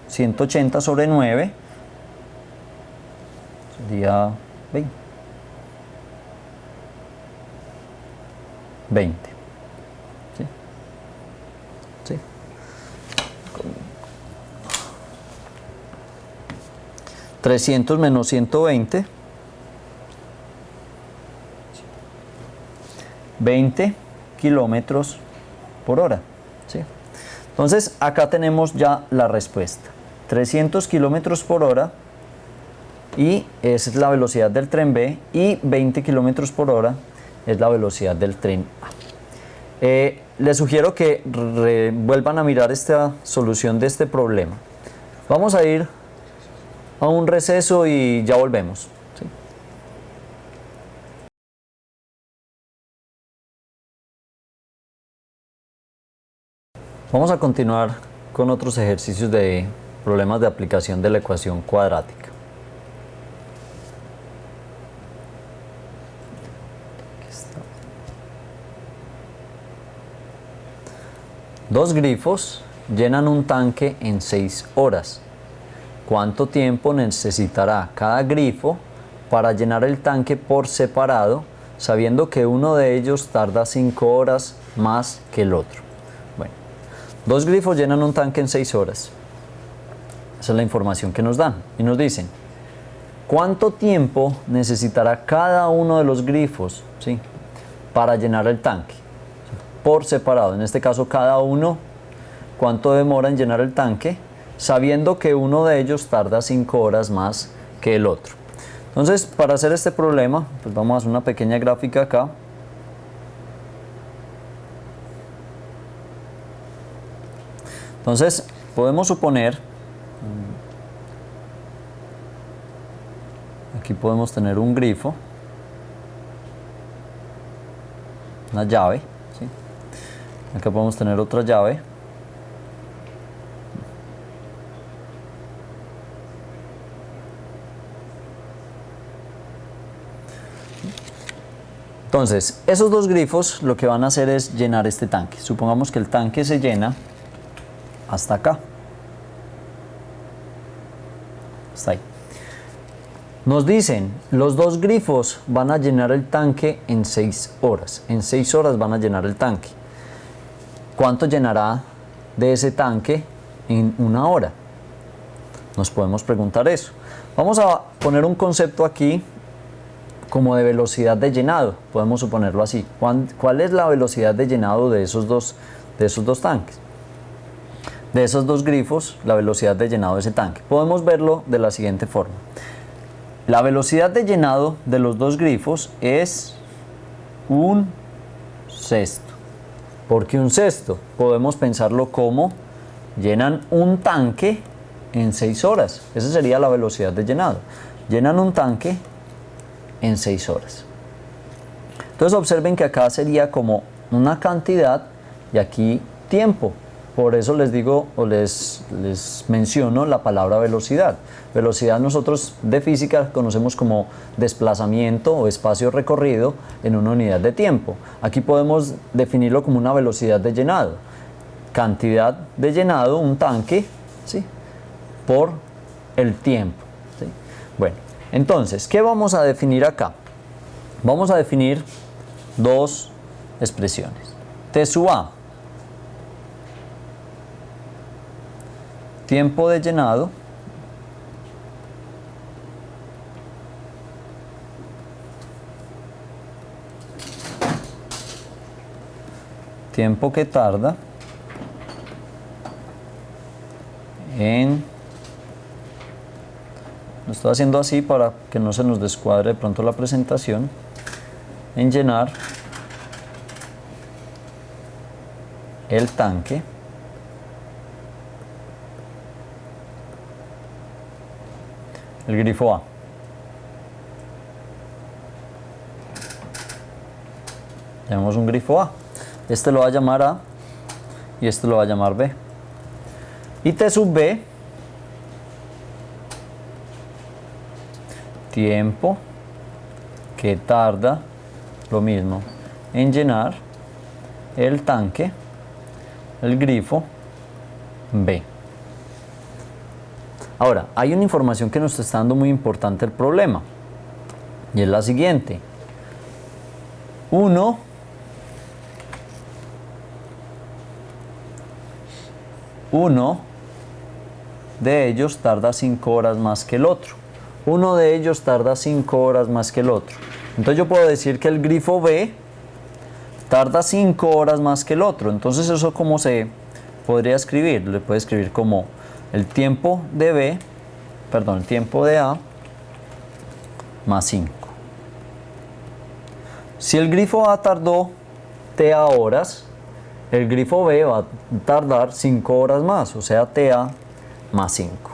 Speaker 1: 180 sobre 9, sería 20. ¿Sí? ¿Sí? 300 menos 120, 20 kilómetros por hora. ¿Sí? Entonces acá tenemos ya la respuesta. 300 kilómetros por hora, y esa es la velocidad del tren B, y 20 kilómetros por hora es la velocidad del tren A. Les sugiero que vuelvan a mirar esta solución de este problema. Vamos a ir a un receso y ya volvemos. ¿Sí? Vamos a continuar con otros ejercicios de problemas de aplicación de la ecuación cuadrática. Dos grifos llenan un tanque en 6 horas. ¿Cuánto tiempo necesitará cada grifo para llenar el tanque por separado sabiendo que uno de ellos tarda 5 horas más que el otro. Bueno, 2 grifos llenan un tanque en 6 horas. Esa es la información que nos dan. Y nos dicen, ¿cuánto tiempo necesitará cada uno de los grifos, ¿sí?, para llenar el tanque? Por separado, en este caso cada uno, ¿cuánto demora en llenar el tanque? Sabiendo que uno de ellos tarda 5 horas más que el otro. Entonces, para hacer este problema, pues vamos a hacer una pequeña gráfica acá. Entonces, podemos suponer, aquí podemos tener un grifo, una llave, ¿sí? Acá podemos tener otra llave. Entonces, esos 2 grifos lo que van a hacer es llenar este tanque. Supongamos que el tanque se llena hasta acá. Hasta ahí. Nos dicen, los 2 grifos van a llenar el tanque en 6 horas. En 6 horas van a llenar el tanque. ¿Cuánto llenará de ese tanque en 1 hora? Nos podemos preguntar eso. Vamos a poner un concepto aquí como de velocidad de llenado, podemos suponerlo así. ¿Cuál es la velocidad de llenado de esos dos tanques? De esos 2 grifos, la velocidad de llenado de ese tanque. Podemos verlo de la siguiente forma. La velocidad de llenado de los 2 grifos es 1/6. ¿Por qué 1/6? Podemos pensarlo como llenan un tanque en 6 horas. Esa sería la velocidad de llenado. Llenan un tanque en 6 horas. Entonces observen que acá sería como una cantidad y aquí tiempo. Por eso les digo o les menciono la palabra velocidad. Velocidad nosotros de física conocemos como desplazamiento o espacio recorrido en una unidad de tiempo. Aquí podemos definirlo como una velocidad de llenado. Cantidad de llenado, un tanque, ¿sí?, por el tiempo, ¿sí? Bueno, entonces, ¿qué vamos a definir acá? Vamos a definir 2 expresiones. T sub A, tiempo de llenado, tiempo que tarda en... Lo estoy haciendo así para que no se nos descuadre de pronto la presentación. En llenar el tanque el grifo A. Llamamos un grifo A. Este lo va a llamar A y este lo va a llamar B. Y T sub B, tiempo que tarda, lo mismo, en llenar el tanque, el grifo B. Ahora, hay una información que nos está dando muy importante el problema, y es la siguiente. Uno de ellos tarda 5 horas más que el otro. Uno de ellos tarda 5 horas más que el otro. Entonces yo puedo decir que el grifo B tarda 5 horas más que el otro. Entonces eso, ¿cómo se podría escribir? Le puede escribir como el tiempo de B, perdón, el tiempo de A más 5. Si el grifo A tardó TA horas, el grifo B va a tardar 5 horas más, o sea, TA más 5.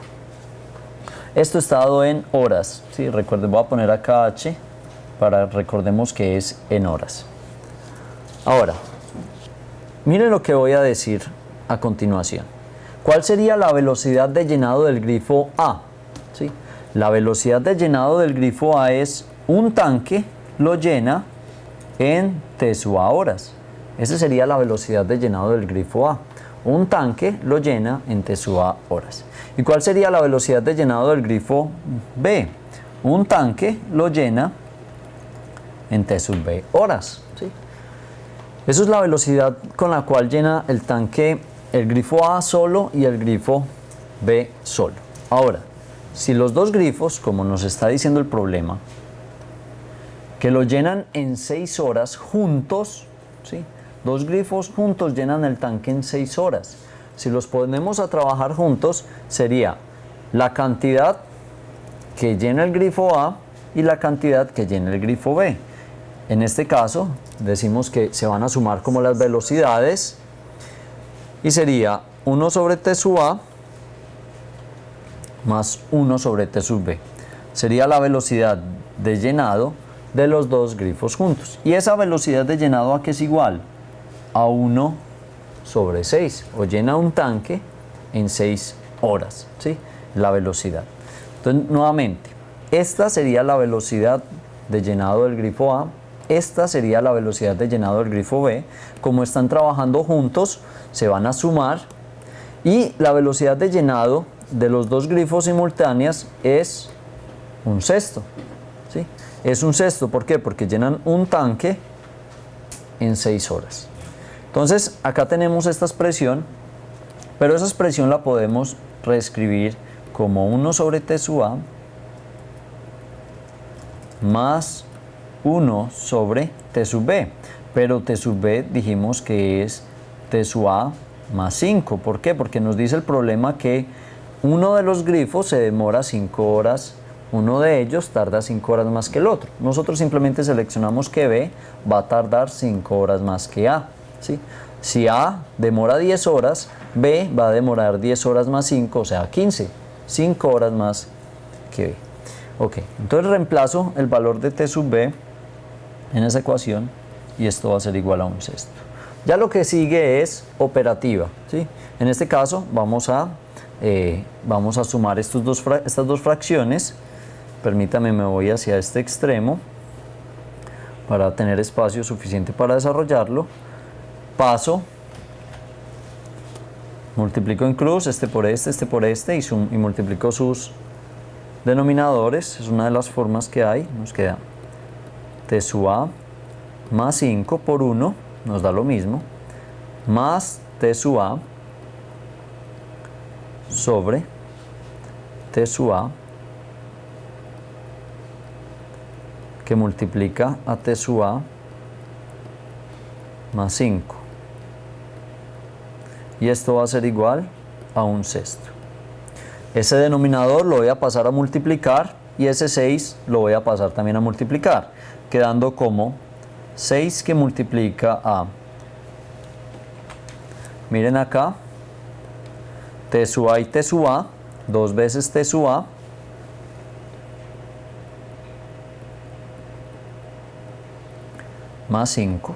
Speaker 1: Esto está dado en horas, ¿sí? Recuerden, voy a poner acá H para recordemos que es en horas. Ahora, miren lo que voy a decir a continuación. ¿Cuál sería la velocidad de llenado del grifo A? ¿Sí? La velocidad de llenado del grifo A es un tanque lo llena en T sub A horas. Esa sería la velocidad de llenado del grifo A. Un tanque lo llena en T sub A horas. ¿Y cuál sería la velocidad de llenado del grifo B? Un tanque lo llena en T sub B horas. ¿Sí? Eso es la velocidad con la cual llena el tanque el grifo A solo y el grifo B solo. Ahora, si los dos grifos, como nos está diciendo el problema, que lo llenan en 6 horas juntos, ¿sí? Dos grifos juntos llenan el tanque en 6 horas. Si los ponemos a trabajar juntos, sería la cantidad que llena el grifo A y la cantidad que llena el grifo B. En este caso, decimos que se van a sumar como las velocidades y sería 1 sobre T sub A más 1 sobre T sub B. Sería la velocidad de llenado de los dos grifos juntos. ¿Y esa velocidad de llenado a qué es igual? A 1 sobre 6, o llena un tanque en 6 horas, ¿sí? La velocidad. Entonces, nuevamente, esta sería la velocidad de llenado del grifo A, esta sería la velocidad de llenado del grifo B. Como están trabajando juntos, se van a sumar y la velocidad de llenado de los dos grifos simultáneas es un sexto, ¿sí? Es un sexto, ¿por qué? Porque llenan un tanque en 6 horas. Entonces, acá tenemos esta expresión, pero esa expresión la podemos reescribir como 1 sobre T sub A más 1 sobre T sub B. Pero T sub B dijimos que es T sub A más 5. ¿Por qué? Porque nos dice el problema que uno de los grifos se demora 5 horas, uno de ellos tarda 5 horas más que el otro. Nosotros simplemente seleccionamos que B va a tardar 5 horas más que A, ¿sí? Si A demora 10 horas, B va a demorar 10 horas más 5, o sea 15, 5 horas más que B. Ok, entonces reemplazo el valor de T sub B en esa ecuación y esto va a ser igual a un sexto. Ya lo que sigue es operativa, ¿sí? En este caso vamos a sumar estas dos fracciones. Permítame, me voy hacia este extremo para tener espacio suficiente para desarrollarlo. Paso, multiplico en cruz, este por este y multiplico sus denominadores. Es una de las formas que hay. Nos queda T sub A más 5 por 1, nos da lo mismo, más T sub A sobre T sub A que multiplica a T sub A más 5. Y esto va a ser igual a un sexto. Ese denominador lo voy a pasar a multiplicar y ese 6 lo voy a pasar también a multiplicar, quedando como 6 que multiplica a, miren acá, T sub A y T sub A, 2 veces T sub A, más 5.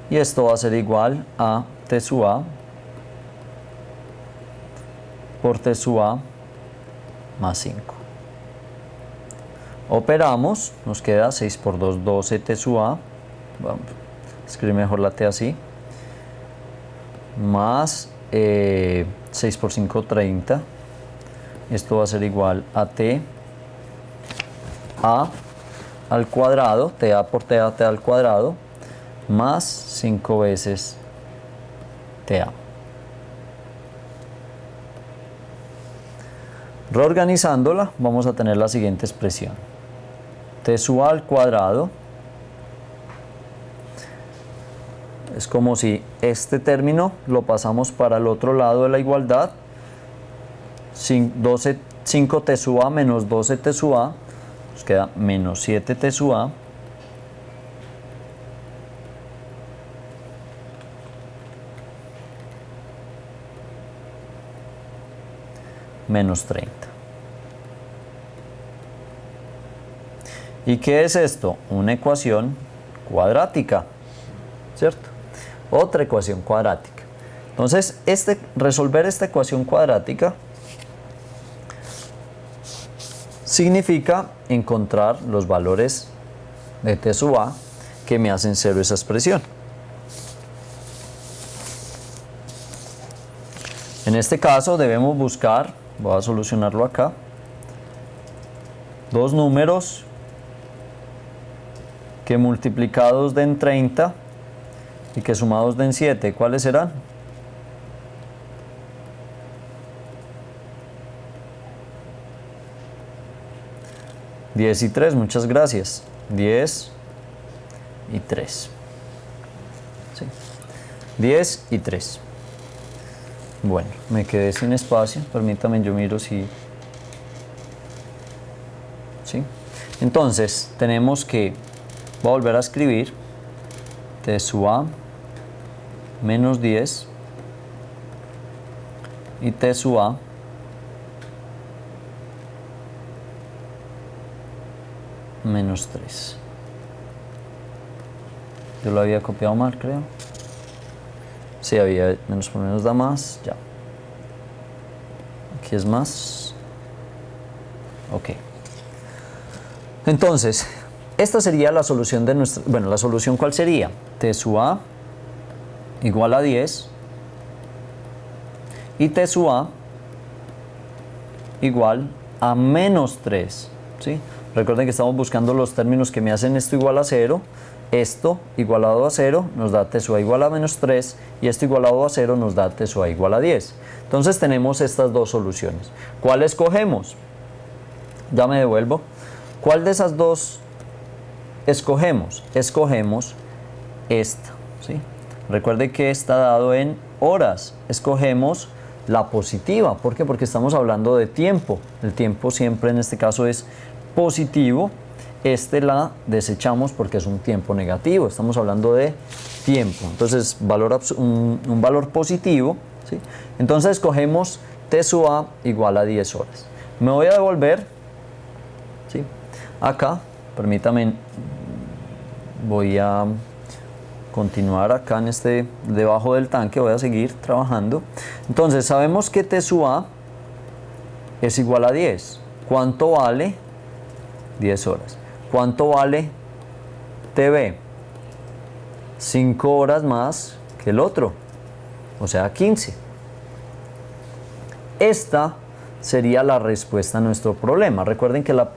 Speaker 1: Y esto va a ser igual a T sub A por T sub A más 5. Operamos, nos queda 6 por 2, 12 T sub A. Vamos a escribir mejor la T así. Más 6 por 5, 30. Esto va a ser igual a T A al cuadrado, TA por TA, T al cuadrado, más 5 veces TA. Reorganizándola, vamos a tener la siguiente expresión. T sub A al cuadrado es como si este término lo pasamos para el otro lado de la igualdad. 5T sub A menos 12T sub A, nos queda menos 7T sub A menos 30. ¿Y qué es esto? Una ecuación cuadrática, ¿cierto? Otra ecuación cuadrática. Entonces, resolver esta ecuación cuadrática significa encontrar los valores de T sub A que me hacen cero esa expresión. En este caso debemos buscar, voy a solucionarlo acá, dos números que multiplicados den 30 y que sumados den 7, ¿cuáles serán? Diez y 3, muchas gracias. 10 y 3. Sí. 10 y 3. Bueno, me quedé sin espacio. Permítame, yo miro si... ¿Sí? Entonces, tenemos que... Voy a volver a escribir. T sub A menos 10 y T sub A menos 3. Yo lo había copiado mal, creo. Sí, había menos por menos da más, ya. Aquí es más. Ok. Entonces, esta sería la solución de nuestra... Bueno, la solución, ¿cuál sería? T sub A igual a 10 y T sub A igual a menos 3, ¿sí? Recuerden que estamos buscando los términos que me hacen esto igual a 0. Esto igualado a 0 nos da T sub A igual a menos 3 y esto igualado a 0 nos da T sub A igual a 10. Entonces tenemos estas dos soluciones. ¿Cuál escogemos? Ya me devuelvo. ¿Cuál de esas dos escogemos? Escogemos esta, ¿sí? Recuerde que está dado en horas. Escogemos la positiva. ¿Por qué? Porque estamos hablando de tiempo. El tiempo siempre en este caso es positivo. La desechamos porque es un tiempo negativo. Estamos hablando de tiempo. Entonces, un valor positivo, ¿sí? Entonces, escogemos T sub A igual a 10 horas. Me voy a devolver, ¿sí? Acá, permítame, voy a continuar acá en debajo del tanque, voy a seguir trabajando. Entonces, sabemos que T sub A es igual a 10. ¿Cuánto vale? 10 horas. ¿Cuánto vale TB? 5 horas más que el otro, o sea 15. Esta sería la respuesta a nuestro problema. Recuerden que la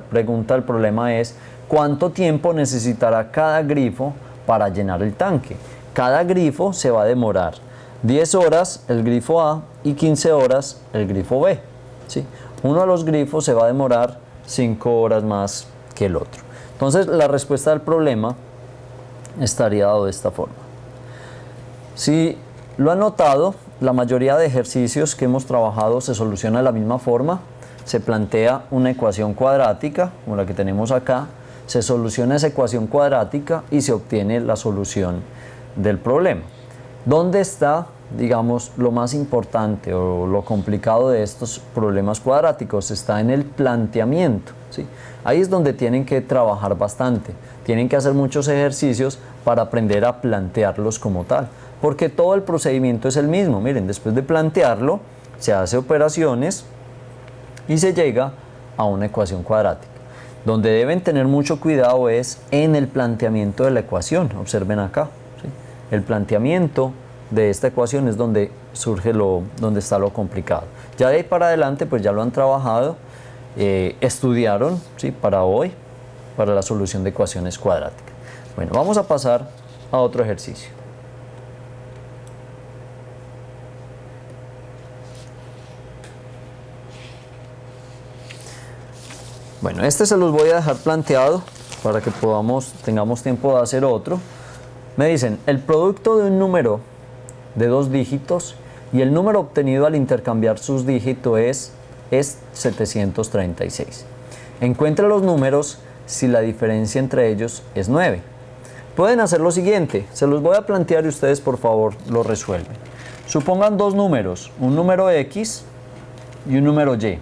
Speaker 1: pregunta del problema es ¿cuánto tiempo necesitará cada grifo para llenar el tanque? Cada grifo se va a demorar 10 horas el grifo A y 15 horas el grifo B, ¿sí? Uno de los grifos se va a demorar 5 horas más que el otro. Entonces la respuesta del problema estaría dado de esta forma. Si lo han notado, la mayoría de ejercicios que hemos trabajado se soluciona de la misma forma. Se plantea una ecuación cuadrática, como la que tenemos acá, se soluciona esa ecuación cuadrática y se obtiene la solución del problema. ¿Dónde está, digamos, lo más importante o lo complicado de estos problemas cuadráticos? Está en el planteamiento, ¿sí? Ahí es donde tienen que trabajar bastante, tienen que hacer muchos ejercicios para aprender a plantearlos como tal, porque todo el procedimiento es el mismo. Miren, después de plantearlo, se hace operaciones y se llega a una ecuación cuadrática. Donde deben tener mucho cuidado es en el planteamiento de la ecuación. Observen acá, ¿sí? El planteamiento de esta ecuación es donde donde está lo complicado. Ya de ahí para adelante, pues ya lo han trabajado, estudiaron, ¿sí? Para hoy, para la solución de ecuaciones cuadráticas. Bueno, vamos a pasar a otro ejercicio. Bueno, se los voy a dejar planteado para que tengamos tiempo de hacer otro. Me dicen, el producto de un número de 2 dígitos y el número obtenido al intercambiar sus dígitos es 736. Encuentre los números si la diferencia entre ellos es 9. Pueden hacer lo siguiente, se los voy a plantear y ustedes por favor lo resuelven. Supongan dos números, un número X y un número Y.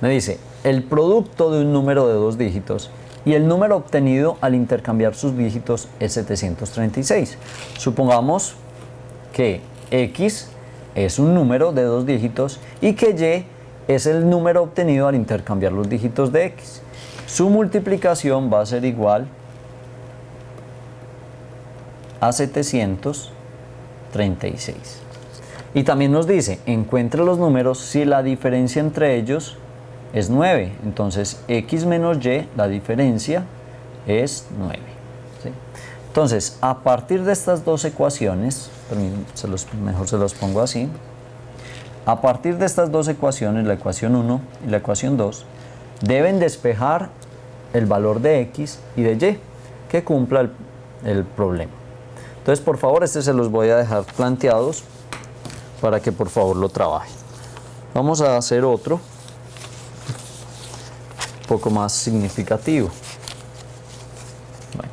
Speaker 1: Me dice, el producto de un número de 2 dígitos y el número obtenido al intercambiar sus dígitos es 736. Supongamos que X es un número de 2 dígitos y que Y es el número obtenido al intercambiar los dígitos de X. Su multiplicación va a ser igual a 736. Y también nos dice, encuentre los números si la diferencia entre ellos es 9. Entonces, X menos Y, la diferencia es 9. ¿Sí? Entonces, a partir de estas dos ecuaciones, mejor se los pongo así, a partir de estas dos ecuaciones, la ecuación 1 y la ecuación 2, deben despejar el valor de x y de y que cumpla el problema. Entonces, por favor, se los voy a dejar planteados para que por favor lo trabajen. Vamos a hacer otro un poco más significativo. Bueno.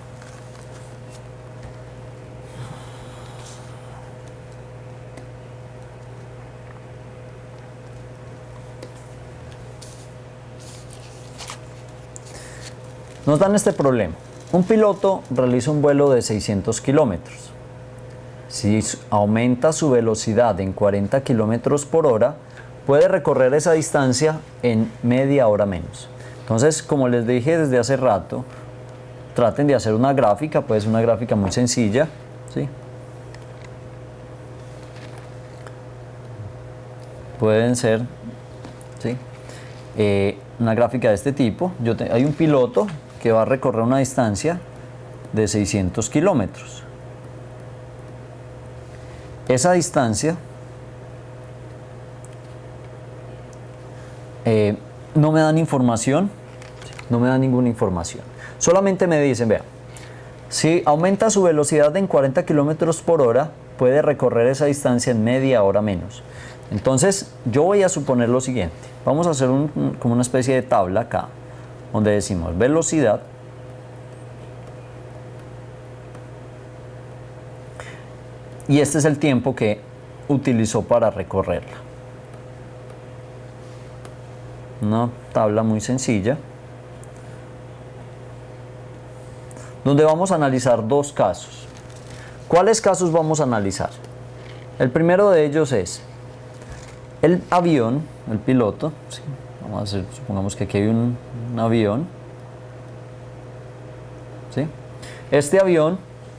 Speaker 1: Nos dan este problema. Un piloto realiza un vuelo de 600 kilómetros. Si aumenta su velocidad en 40 kilómetros por hora, puede recorrer esa distancia en media hora menos. Entonces, como les dije desde hace rato, traten de hacer una gráfica, puede ser una gráfica muy sencilla, ¿sí? Pueden ser, ¿sí? Una gráfica de este tipo. Hay un piloto que va a recorrer una distancia de 600 kilómetros. Esa distancia no me dan información, no me dan ninguna información. Solamente me dicen, vean, si aumenta su velocidad en 40 kilómetros por hora, puede recorrer esa distancia en media hora menos. Entonces, yo voy a suponer lo siguiente. Vamos a hacer como una especie de tabla acá, donde decimos velocidad y este es el tiempo que utilizó para recorrerla. Una tabla muy sencilla, donde vamos a analizar dos casos. ¿Cuáles casos vamos a analizar? El primero de ellos es el avión, el piloto, ¿sí? Supongamos que aquí hay un avión, ¿sí? Este avión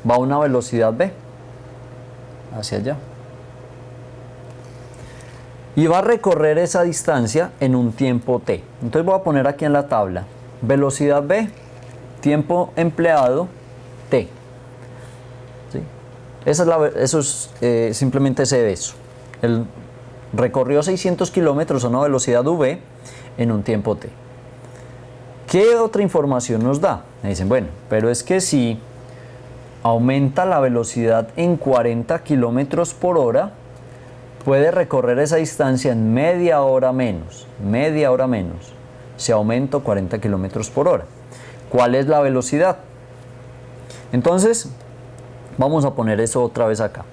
Speaker 1: va a una velocidad v, hacia allá, y va a recorrer esa distancia en un tiempo t. Entonces voy a poner aquí en la tabla velocidad v, tiempo empleado t, ¿sí? Eso es simplemente eso. El recorrió 600 kilómetros a una velocidad v en un tiempo t. ¿Qué otra información nos da? Me dicen, bueno, pero es que si aumenta la velocidad en 40 kilómetros por hora, puede recorrer esa distancia en media hora menos, si aumento 40 kilómetros por hora. ¿Cuál es la velocidad? Entonces, vamos a poner eso otra vez acá.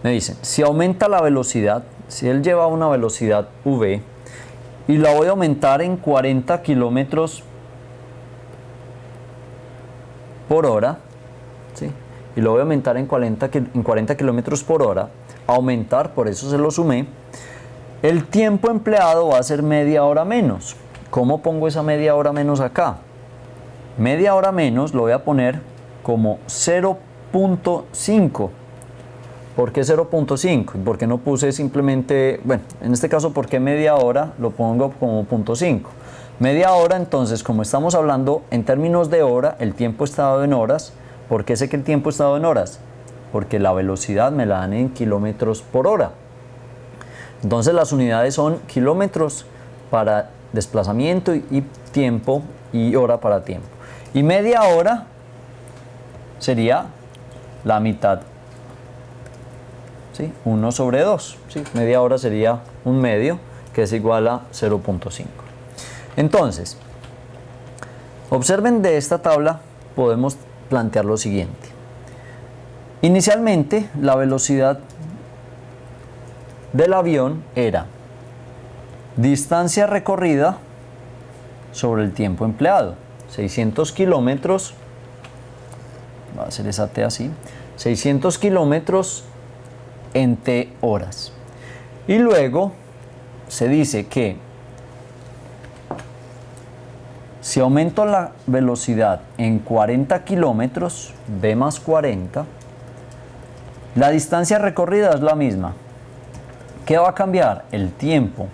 Speaker 1: Me dicen, si aumenta la velocidad, si él lleva una velocidad v y la voy a aumentar en 40 kilómetros por hora, ¿sí? Y lo voy a aumentar en 40 kilómetros por hora, aumentar, por eso se lo sumé, el tiempo empleado va a ser media hora menos. ¿Cómo pongo esa media hora menos acá? Media hora menos lo voy a poner como 0.5. ¿Por qué 0.5? ¿Por qué no puse simplemente, bueno, en este caso, ¿por qué media hora? Lo pongo como 0.5. Media hora, entonces, como estamos hablando en términos de hora, el tiempo está dado en horas. ¿Por qué sé que el tiempo está dado en horas? Porque la velocidad me la dan en kilómetros por hora. Entonces las unidades son kilómetros para desplazamiento y tiempo y hora para tiempo. Y media hora sería la mitad, ¿sí? 1 sobre 2. ¿Sí? Media hora sería un medio, que es igual a 0.5. Entonces, observen de esta tabla, podemos plantear lo siguiente. Inicialmente, la velocidad del avión era distancia recorrida sobre el tiempo empleado. 600 kilómetros, voy a hacer esa T así, 600 kilómetros en T horas. Y luego se dice que si aumento la velocidad en 40 kilómetros, V más 40, la distancia recorrida es la misma. ¿Qué va a cambiar? El tiempo.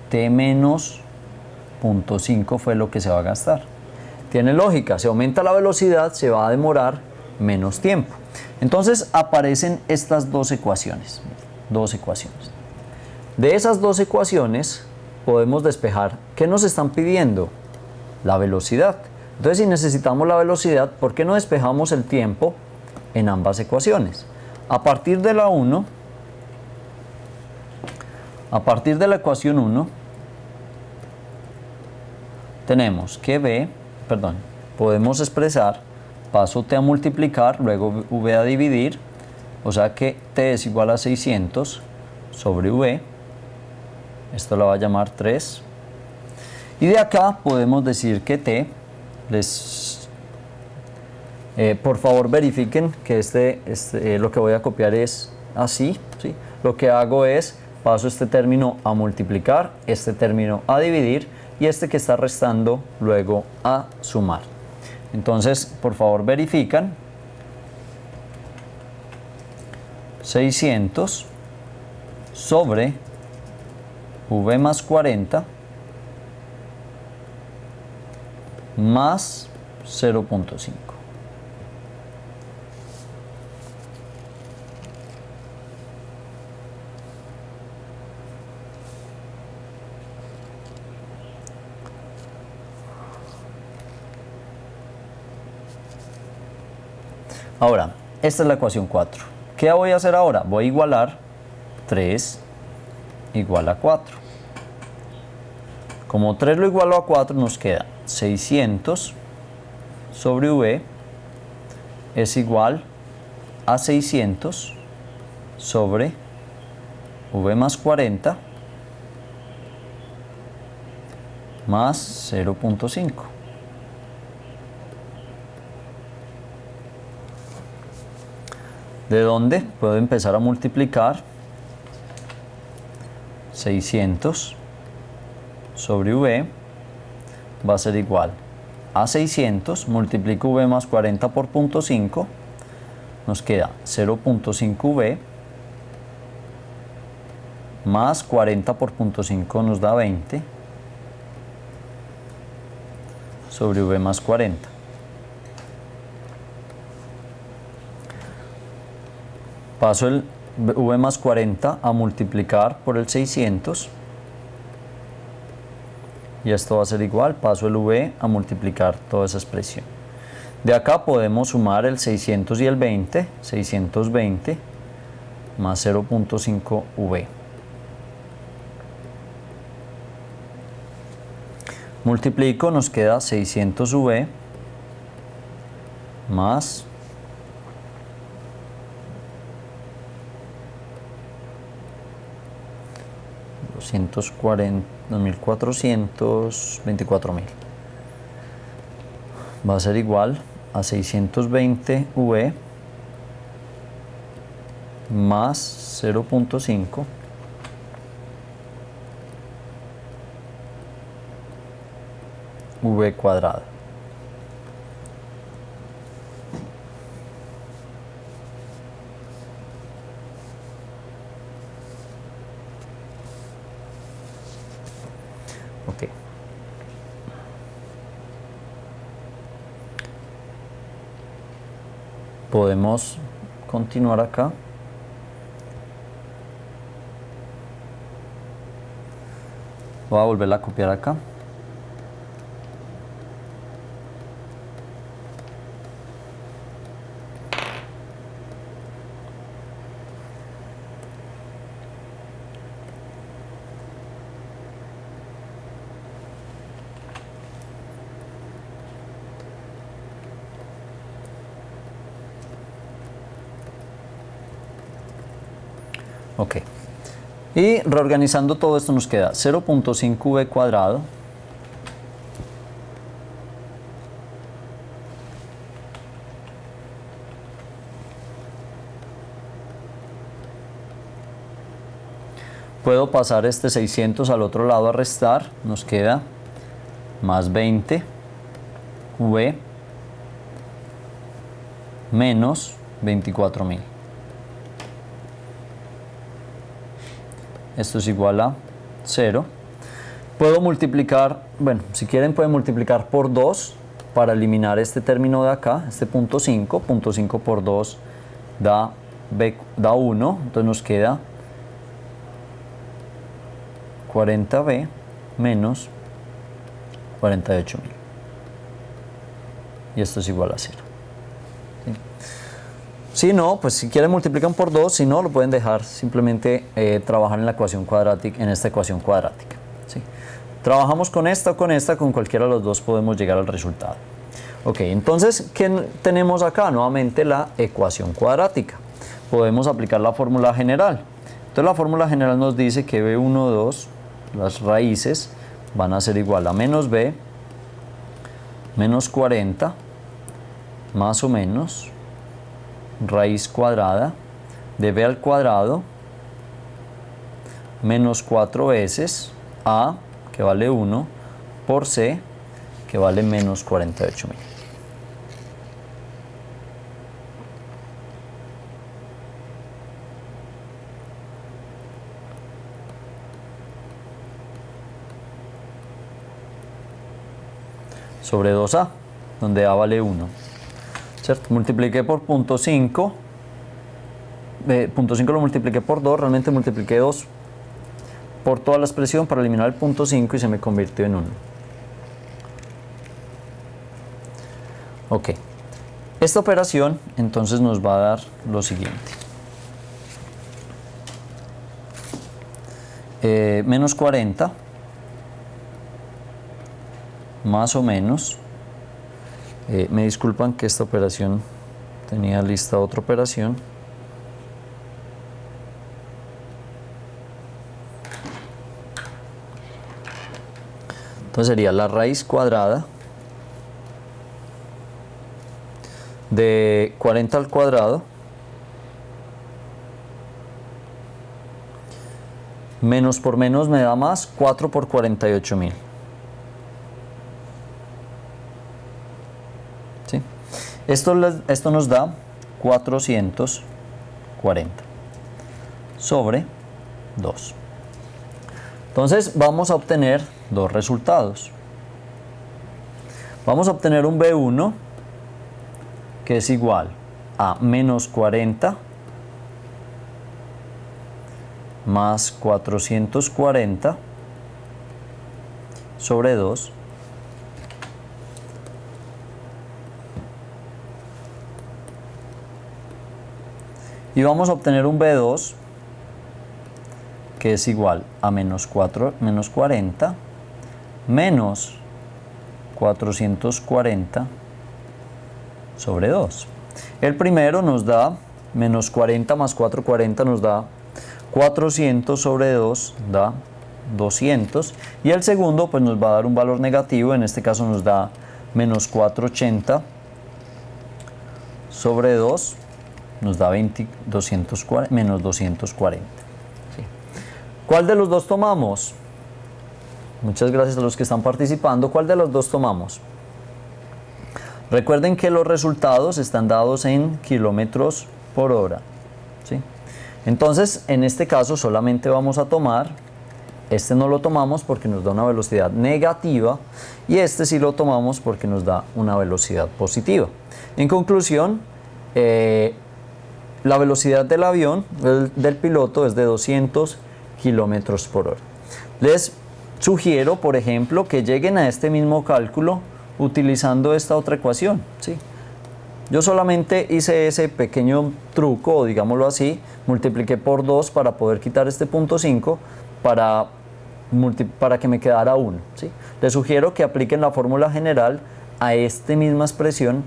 Speaker 1: T menos 0.5 fue lo que se va a gastar. Tiene lógica, si aumenta la velocidad se va a demorar menos tiempo. Entonces aparecen estas dos ecuaciones. De esas dos ecuaciones podemos despejar. ¿Qué nos están pidiendo? La velocidad. Entonces, si necesitamos la velocidad, ¿por qué no despejamos el tiempo en ambas ecuaciones? A partir de la ecuación 1, tenemos que podemos expresar paso t a multiplicar, luego v a dividir, o sea que t es igual a 600 sobre v, esto lo va a llamar 3, y de acá podemos decir que t, por favor verifiquen que lo que voy a copiar es así, ¿sí? Lo que hago es, paso este término a multiplicar, este término a dividir, y este que está restando luego a sumar. Entonces, por favor verifican, 600 sobre v más 40 más 0.5. Ahora, esta es la ecuación 4. ¿Qué voy a hacer ahora? Voy a igualar 3 igual a 4. Como 3 lo igualo a 4, nos queda 600 sobre v es igual a 600 sobre v más 40 más 0.5. ¿De dónde? Puedo empezar a multiplicar 600 sobre v va a ser igual a 600, multiplico v más 40 por 0.5, nos queda 0.5v más 40 por 0.5 nos da 20 sobre v más 40. Paso el v más 40 a multiplicar por el 600 y esto va a ser igual, paso el v a multiplicar toda esa expresión. De acá podemos sumar el 600 y el 20, 620 más 0.5v. Multiplico, nos queda 600v más 224.000 va a ser igual a 620v más 0.5 v cuadrado. Ok. Podemos continuar acá. Voy a volverla a copiar acá. Ok. Y reorganizando todo esto nos queda 0.5v cuadrado puedo pasar este 600 al otro lado a restar, nos queda más 20v menos 24.000. Esto es igual a 0. Puedo multiplicar, bueno, si quieren pueden multiplicar por 2 para eliminar este término de acá, este punto 5 por 2 da 1, entonces nos queda 40b menos 48.000. Y esto es igual a 0. ¿Sí? Si no, pues si quieren multiplican por 2, si no lo pueden dejar simplemente trabajar en la ecuación cuadrática, en esta ecuación cuadrática. ¿Sí? Trabajamos con esta o con cualquiera de los dos podemos llegar al resultado. Ok, entonces, ¿qué tenemos acá? Nuevamente la ecuación cuadrática. Podemos aplicar la fórmula general. Entonces la fórmula general nos dice que b1, 2, las raíces van a ser igual a menos b, menos 40, más o menos, raíz cuadrada de b al cuadrado, menos 4 veces a, que vale 1, por c, que vale menos 48.000. Sobre 2a, donde a vale 1. ¿Cierto? Multipliqué por punto 5. Punto 5 lo multipliqué por 2, realmente multipliqué 2 por toda la expresión para eliminar el punto 5 y se me convirtió en 1. Ok. Esta operación entonces nos va a dar lo siguiente. Menos 40 más o menos, me disculpan que esta operación tenía lista otra operación, entonces sería la raíz cuadrada de 40 al cuadrado menos por menos me da más 4 por 48.000. Esto nos da 440 sobre 2. Entonces vamos a obtener dos resultados. Vamos a obtener un B1 que es igual a menos 40 más 440 sobre 2. Y vamos a obtener un B2 que es igual a menos 40 menos 440 sobre 2. El primero nos da menos 40 más 440 nos da 400 sobre 2 da 200. Y el segundo pues nos va a dar un valor negativo, en este caso nos da menos 480 sobre 2 nos da menos 240. ¿Sí? ¿Cuál de los dos tomamos? Muchas gracias a los que están participando. ¿Cuál de los dos tomamos? Recuerden que los resultados están dados en kilómetros por hora. ¿Sí? Entonces, en este caso solamente vamos a tomar, este no lo tomamos porque nos da una velocidad negativa y este sí lo tomamos porque nos da una velocidad positiva. En conclusión, la velocidad del avión, del piloto, es de 200 kilómetros por hora. Les sugiero, por ejemplo, que lleguen a este mismo cálculo utilizando esta otra ecuación. ¿Sí? Yo solamente hice ese pequeño truco, o digámoslo así, multipliqué por 2 para poder quitar este punto 5 para que me quedara 1. ¿Sí? Les sugiero que apliquen la fórmula general a esta misma expresión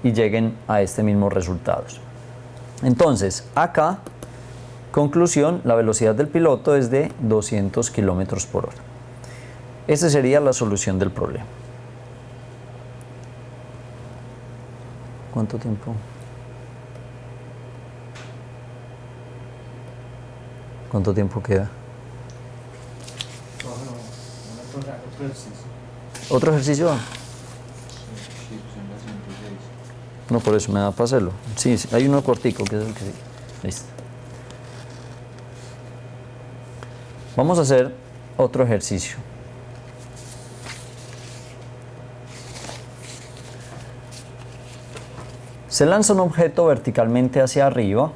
Speaker 1: y lleguen a este mismo resultados. Entonces, acá, conclusión, la velocidad del piloto es de 200 kilómetros por hora. Esta sería la solución del problema. ¿Cuánto tiempo? ¿Cuánto tiempo queda?
Speaker 2: Otro ejercicio.
Speaker 1: ¿Otro ejercicio? No, por eso me da para hacerlo. Sí, hay uno cortico que es el que sí. Listo. Vamos a hacer otro ejercicio. Se lanza un objeto verticalmente hacia arriba.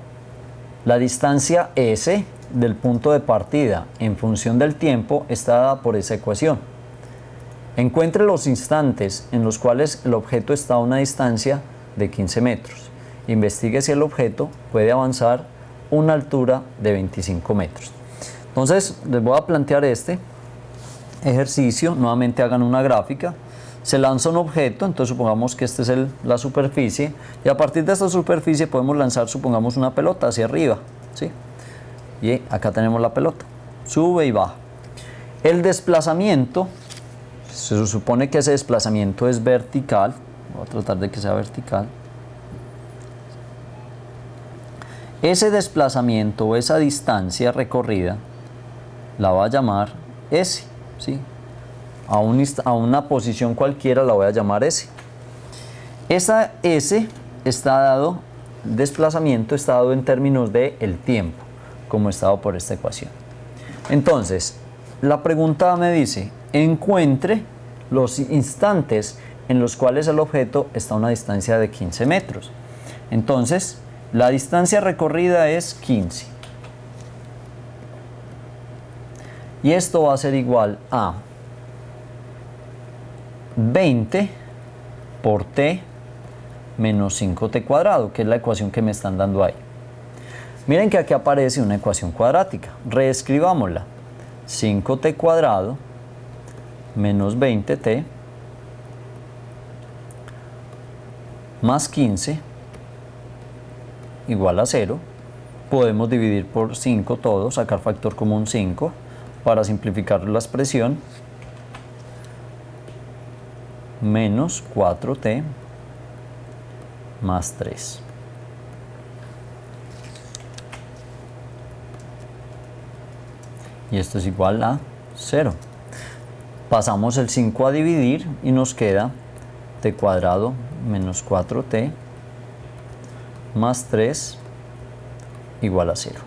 Speaker 1: La distancia S del punto de partida en función del tiempo está dada por esa ecuación. Encuentre los instantes en los cuales el objeto está a una distancia de 15 metros. Investigue si el objeto puede avanzar una altura de 25 metros. Entonces les voy a plantear este ejercicio. Nuevamente hagan una gráfica. Se lanza un objeto, entonces supongamos que esta es la superficie, y a partir de esta superficie podemos lanzar, supongamos, una pelota hacia arriba, ¿sí? Y acá tenemos la pelota, sube y baja. El desplazamiento, se supone que ese desplazamiento es vertical. Voy a tratar de que sea vertical. Ese desplazamiento o esa distancia recorrida la voy a llamar S, ¿sí? A una posición cualquiera la voy a llamar S. Esa S está dado, desplazamiento está dado en términos de el tiempo, como está dado por esta ecuación. Entonces, la pregunta me dice, encuentre los instantes en los cuales el objeto está a una distancia de 15 metros. Entonces, la distancia recorrida es 15. Y esto va a ser igual a 20 por t menos 5t cuadrado, que es la ecuación que me están dando ahí. Miren que aquí aparece una ecuación cuadrática. Reescribámosla. 5t cuadrado menos 20t más 15 igual a 0. Podemos dividir por 5 todo, sacar factor común 5 para simplificar la expresión. Menos 4t más 3. Y esto es igual a 0. Pasamos el 5 a dividir y nos queda t cuadrado menos 4t más 3 igual a 0.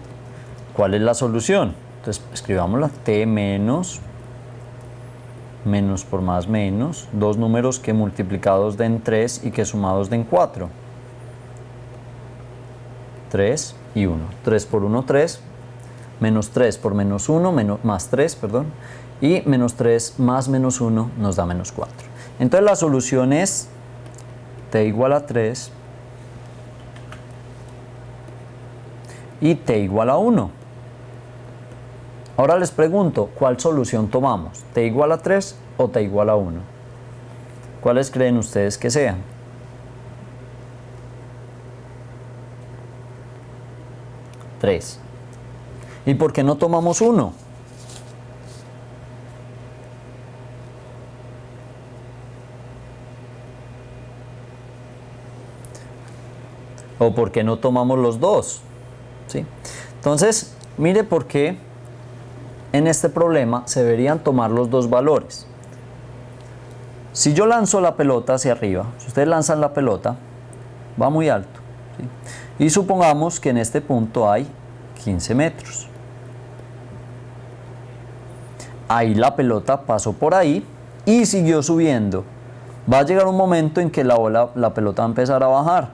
Speaker 1: ¿Cuál es la solución? Entonces escribámosla, t menos por más menos, dos números que multiplicados den 3 y que sumados den 4. 3 y 1. 3 por 1, 3. Menos 3 por menos 1, más 3, perdón. Y menos 3 más menos 1 nos da menos 4. Entonces la solución es t igual a 3 y t igual a 1. Ahora les pregunto, ¿cuál solución tomamos? ¿T igual a 3 o t igual a 1? ¿Cuáles creen ustedes que sean? Tres. ¿Y por qué no tomamos 1? ¿O por qué no tomamos los dos? ¿Sí? Entonces, mire por qué en este problema se deberían tomar los dos valores. Si yo lanzo la pelota hacia arriba, si ustedes lanzan la pelota, va muy alto, ¿sí? Y supongamos que en este punto hay 15 metros. Ahí la pelota pasó por ahí y siguió subiendo. Va a llegar un momento en que la pelota va a empezar a bajar.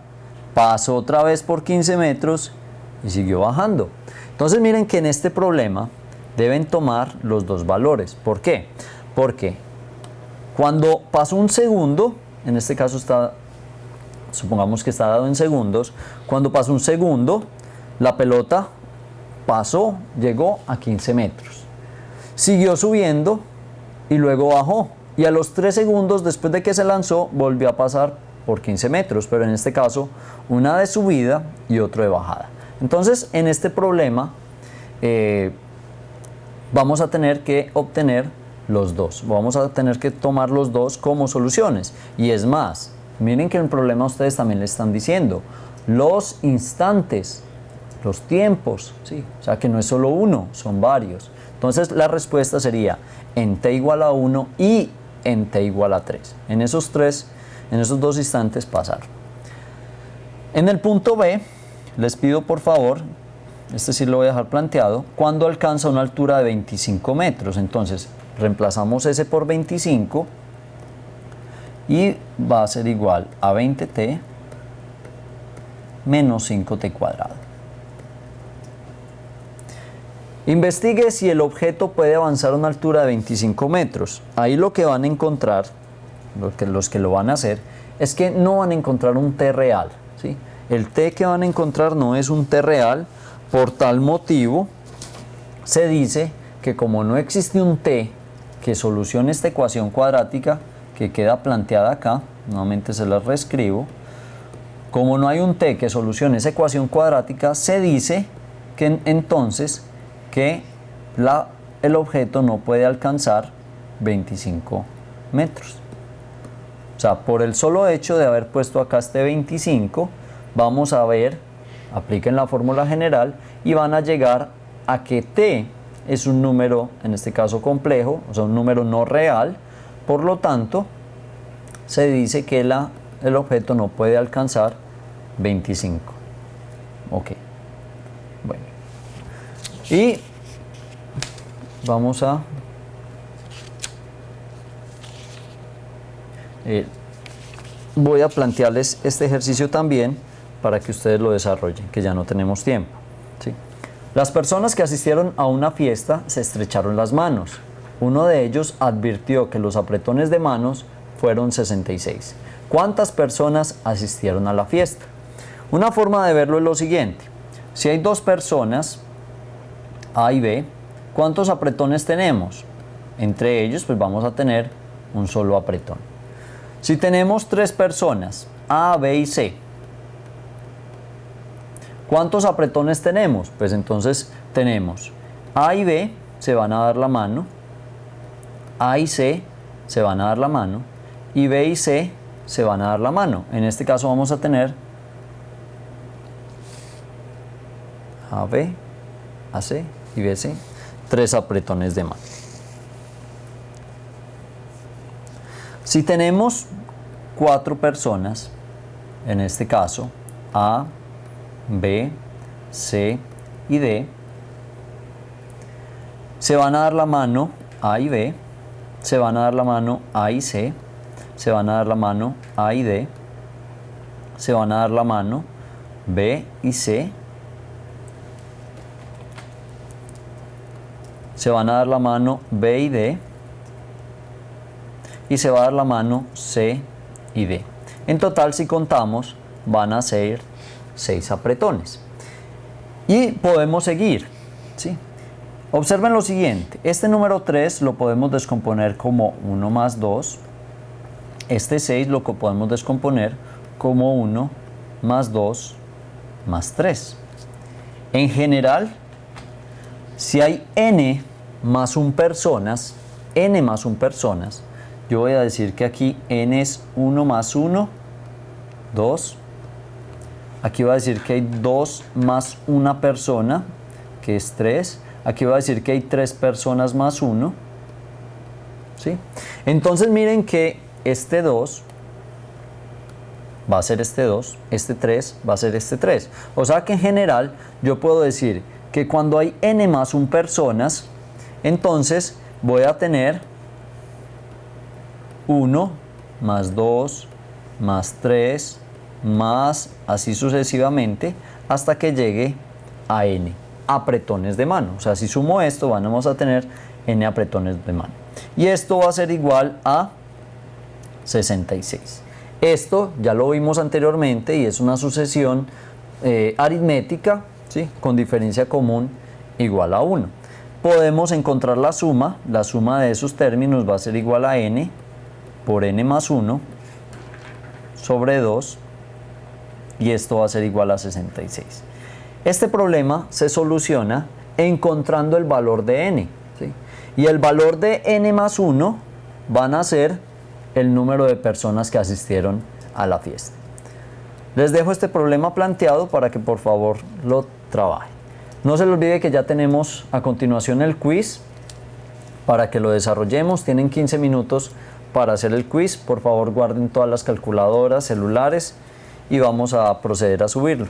Speaker 1: Pasó otra vez por 15 metros y siguió bajando. Entonces miren que en este problema deben tomar los dos valores. ¿Por qué? Porque cuando pasó un segundo, en este caso supongamos que está dado en segundos, cuando pasó un segundo, la pelota llegó a 15 metros. Siguió subiendo y luego bajó. Y a los 3 segundos después de que se lanzó, volvió a pasar por 15 metros, pero en este caso, una de subida y otro de bajada. Entonces, en este problema, vamos a tener que obtener los dos. Vamos a tener que tomar los dos como soluciones. Y es más, miren que en el problema ustedes también le están diciendo los instantes, los tiempos, ¿sí? O sea que no es solo uno, son varios. Entonces la respuesta sería en t igual a 1 y en t igual a 3. En esos dos instantes pasar. En el punto B, les pido por favor, este sí lo voy a dejar planteado, cuando alcanza una altura de 25 metros. Entonces reemplazamos S por 25 y va a ser igual a 20t menos 5t cuadrado. Investigue si el objeto puede avanzar a una altura de 25 metros. Ahí lo que van a encontrar, los que lo van a hacer, es que no van a encontrar un t real, ¿sí? El t que van a encontrar no es un t real. Por tal motivo, se dice que como no existe un t que solucione esta ecuación cuadrática que queda planteada acá, nuevamente se la reescribo, como no hay un t que solucione esa ecuación cuadrática, se dice que entonces que el objeto no puede alcanzar 25 metros. O sea, por el solo hecho de haber puesto acá este 25, vamos a ver, apliquen la fórmula general y van a llegar a que t es un número, en este caso complejo, o sea, un número no real. Por lo tanto, se dice que el objeto no puede alcanzar 25. Ok. Bueno. Y vamos a voy a plantearles este ejercicio también para que ustedes lo desarrollen, que ya no tenemos tiempo, ¿sí? Las personas que asistieron a una fiesta se estrecharon las manos. Uno de ellos advirtió que los apretones de manos fueron 66. ¿Cuántas personas asistieron a la fiesta? Una forma de verlo es lo siguiente. Si hay dos personas, A y B, ¿cuántos apretones tenemos? Entre ellos, pues vamos a tener un solo apretón. Si tenemos tres personas, A, B y C, ¿cuántos apretones tenemos? Pues entonces tenemos A y B se van a dar la mano, A y C se van a dar la mano y B y C se van a dar la mano. En este caso vamos a tener AB, AC y BC, tres apretones de mano. Si tenemos cuatro personas, en este caso A, B, C y D, se van a dar la mano A y B, se van a dar la mano A y C, se van a dar la mano A y D, se van a dar la mano B y C, se van a dar la mano B y D, y se va a dar la mano C y D. En total, si contamos, van a ser 6 apretones. Y podemos seguir, ¿sí? Observen lo siguiente. Este número 3 lo podemos descomponer como 1 más 2. Este 6 lo podemos descomponer como 1 más 2 más 3. En general, si hay n más 1 personas, yo voy a decir que aquí n es 1 más 1, 2. Aquí voy a decir que hay 2 más 1 persona, que es 3. Aquí voy a decir que hay 3 personas más 1. ¿Sí? Entonces miren que este 2 va a ser este 2, este 3 va a ser este 3. O sea que en general yo puedo decir que cuando hay n más 1 personas, entonces voy a tener 1 más 2 más 3 más así sucesivamente hasta que llegue a n apretones de mano. O sea, si sumo esto, vamos a tener n apretones de mano. Y esto va a ser igual a 66. Esto ya lo vimos anteriormente y es una sucesión aritmética, ¿sí? Con diferencia común igual a 1. Podemos encontrar la suma de esos términos va a ser igual a n por n más 1 sobre 2 y esto va a ser igual a 66. Este problema se soluciona encontrando el valor de n, ¿sí? Y el valor de n más 1 van a ser el número de personas que asistieron a la fiesta. Les dejo este problema planteado para que por favor lo trabajen. No se les olvide que ya tenemos a continuación el quiz para que lo desarrollemos. Tienen 15 minutos para hacer el quiz. Por favor guarden todas las calculadoras, celulares y vamos a proceder a subirlo.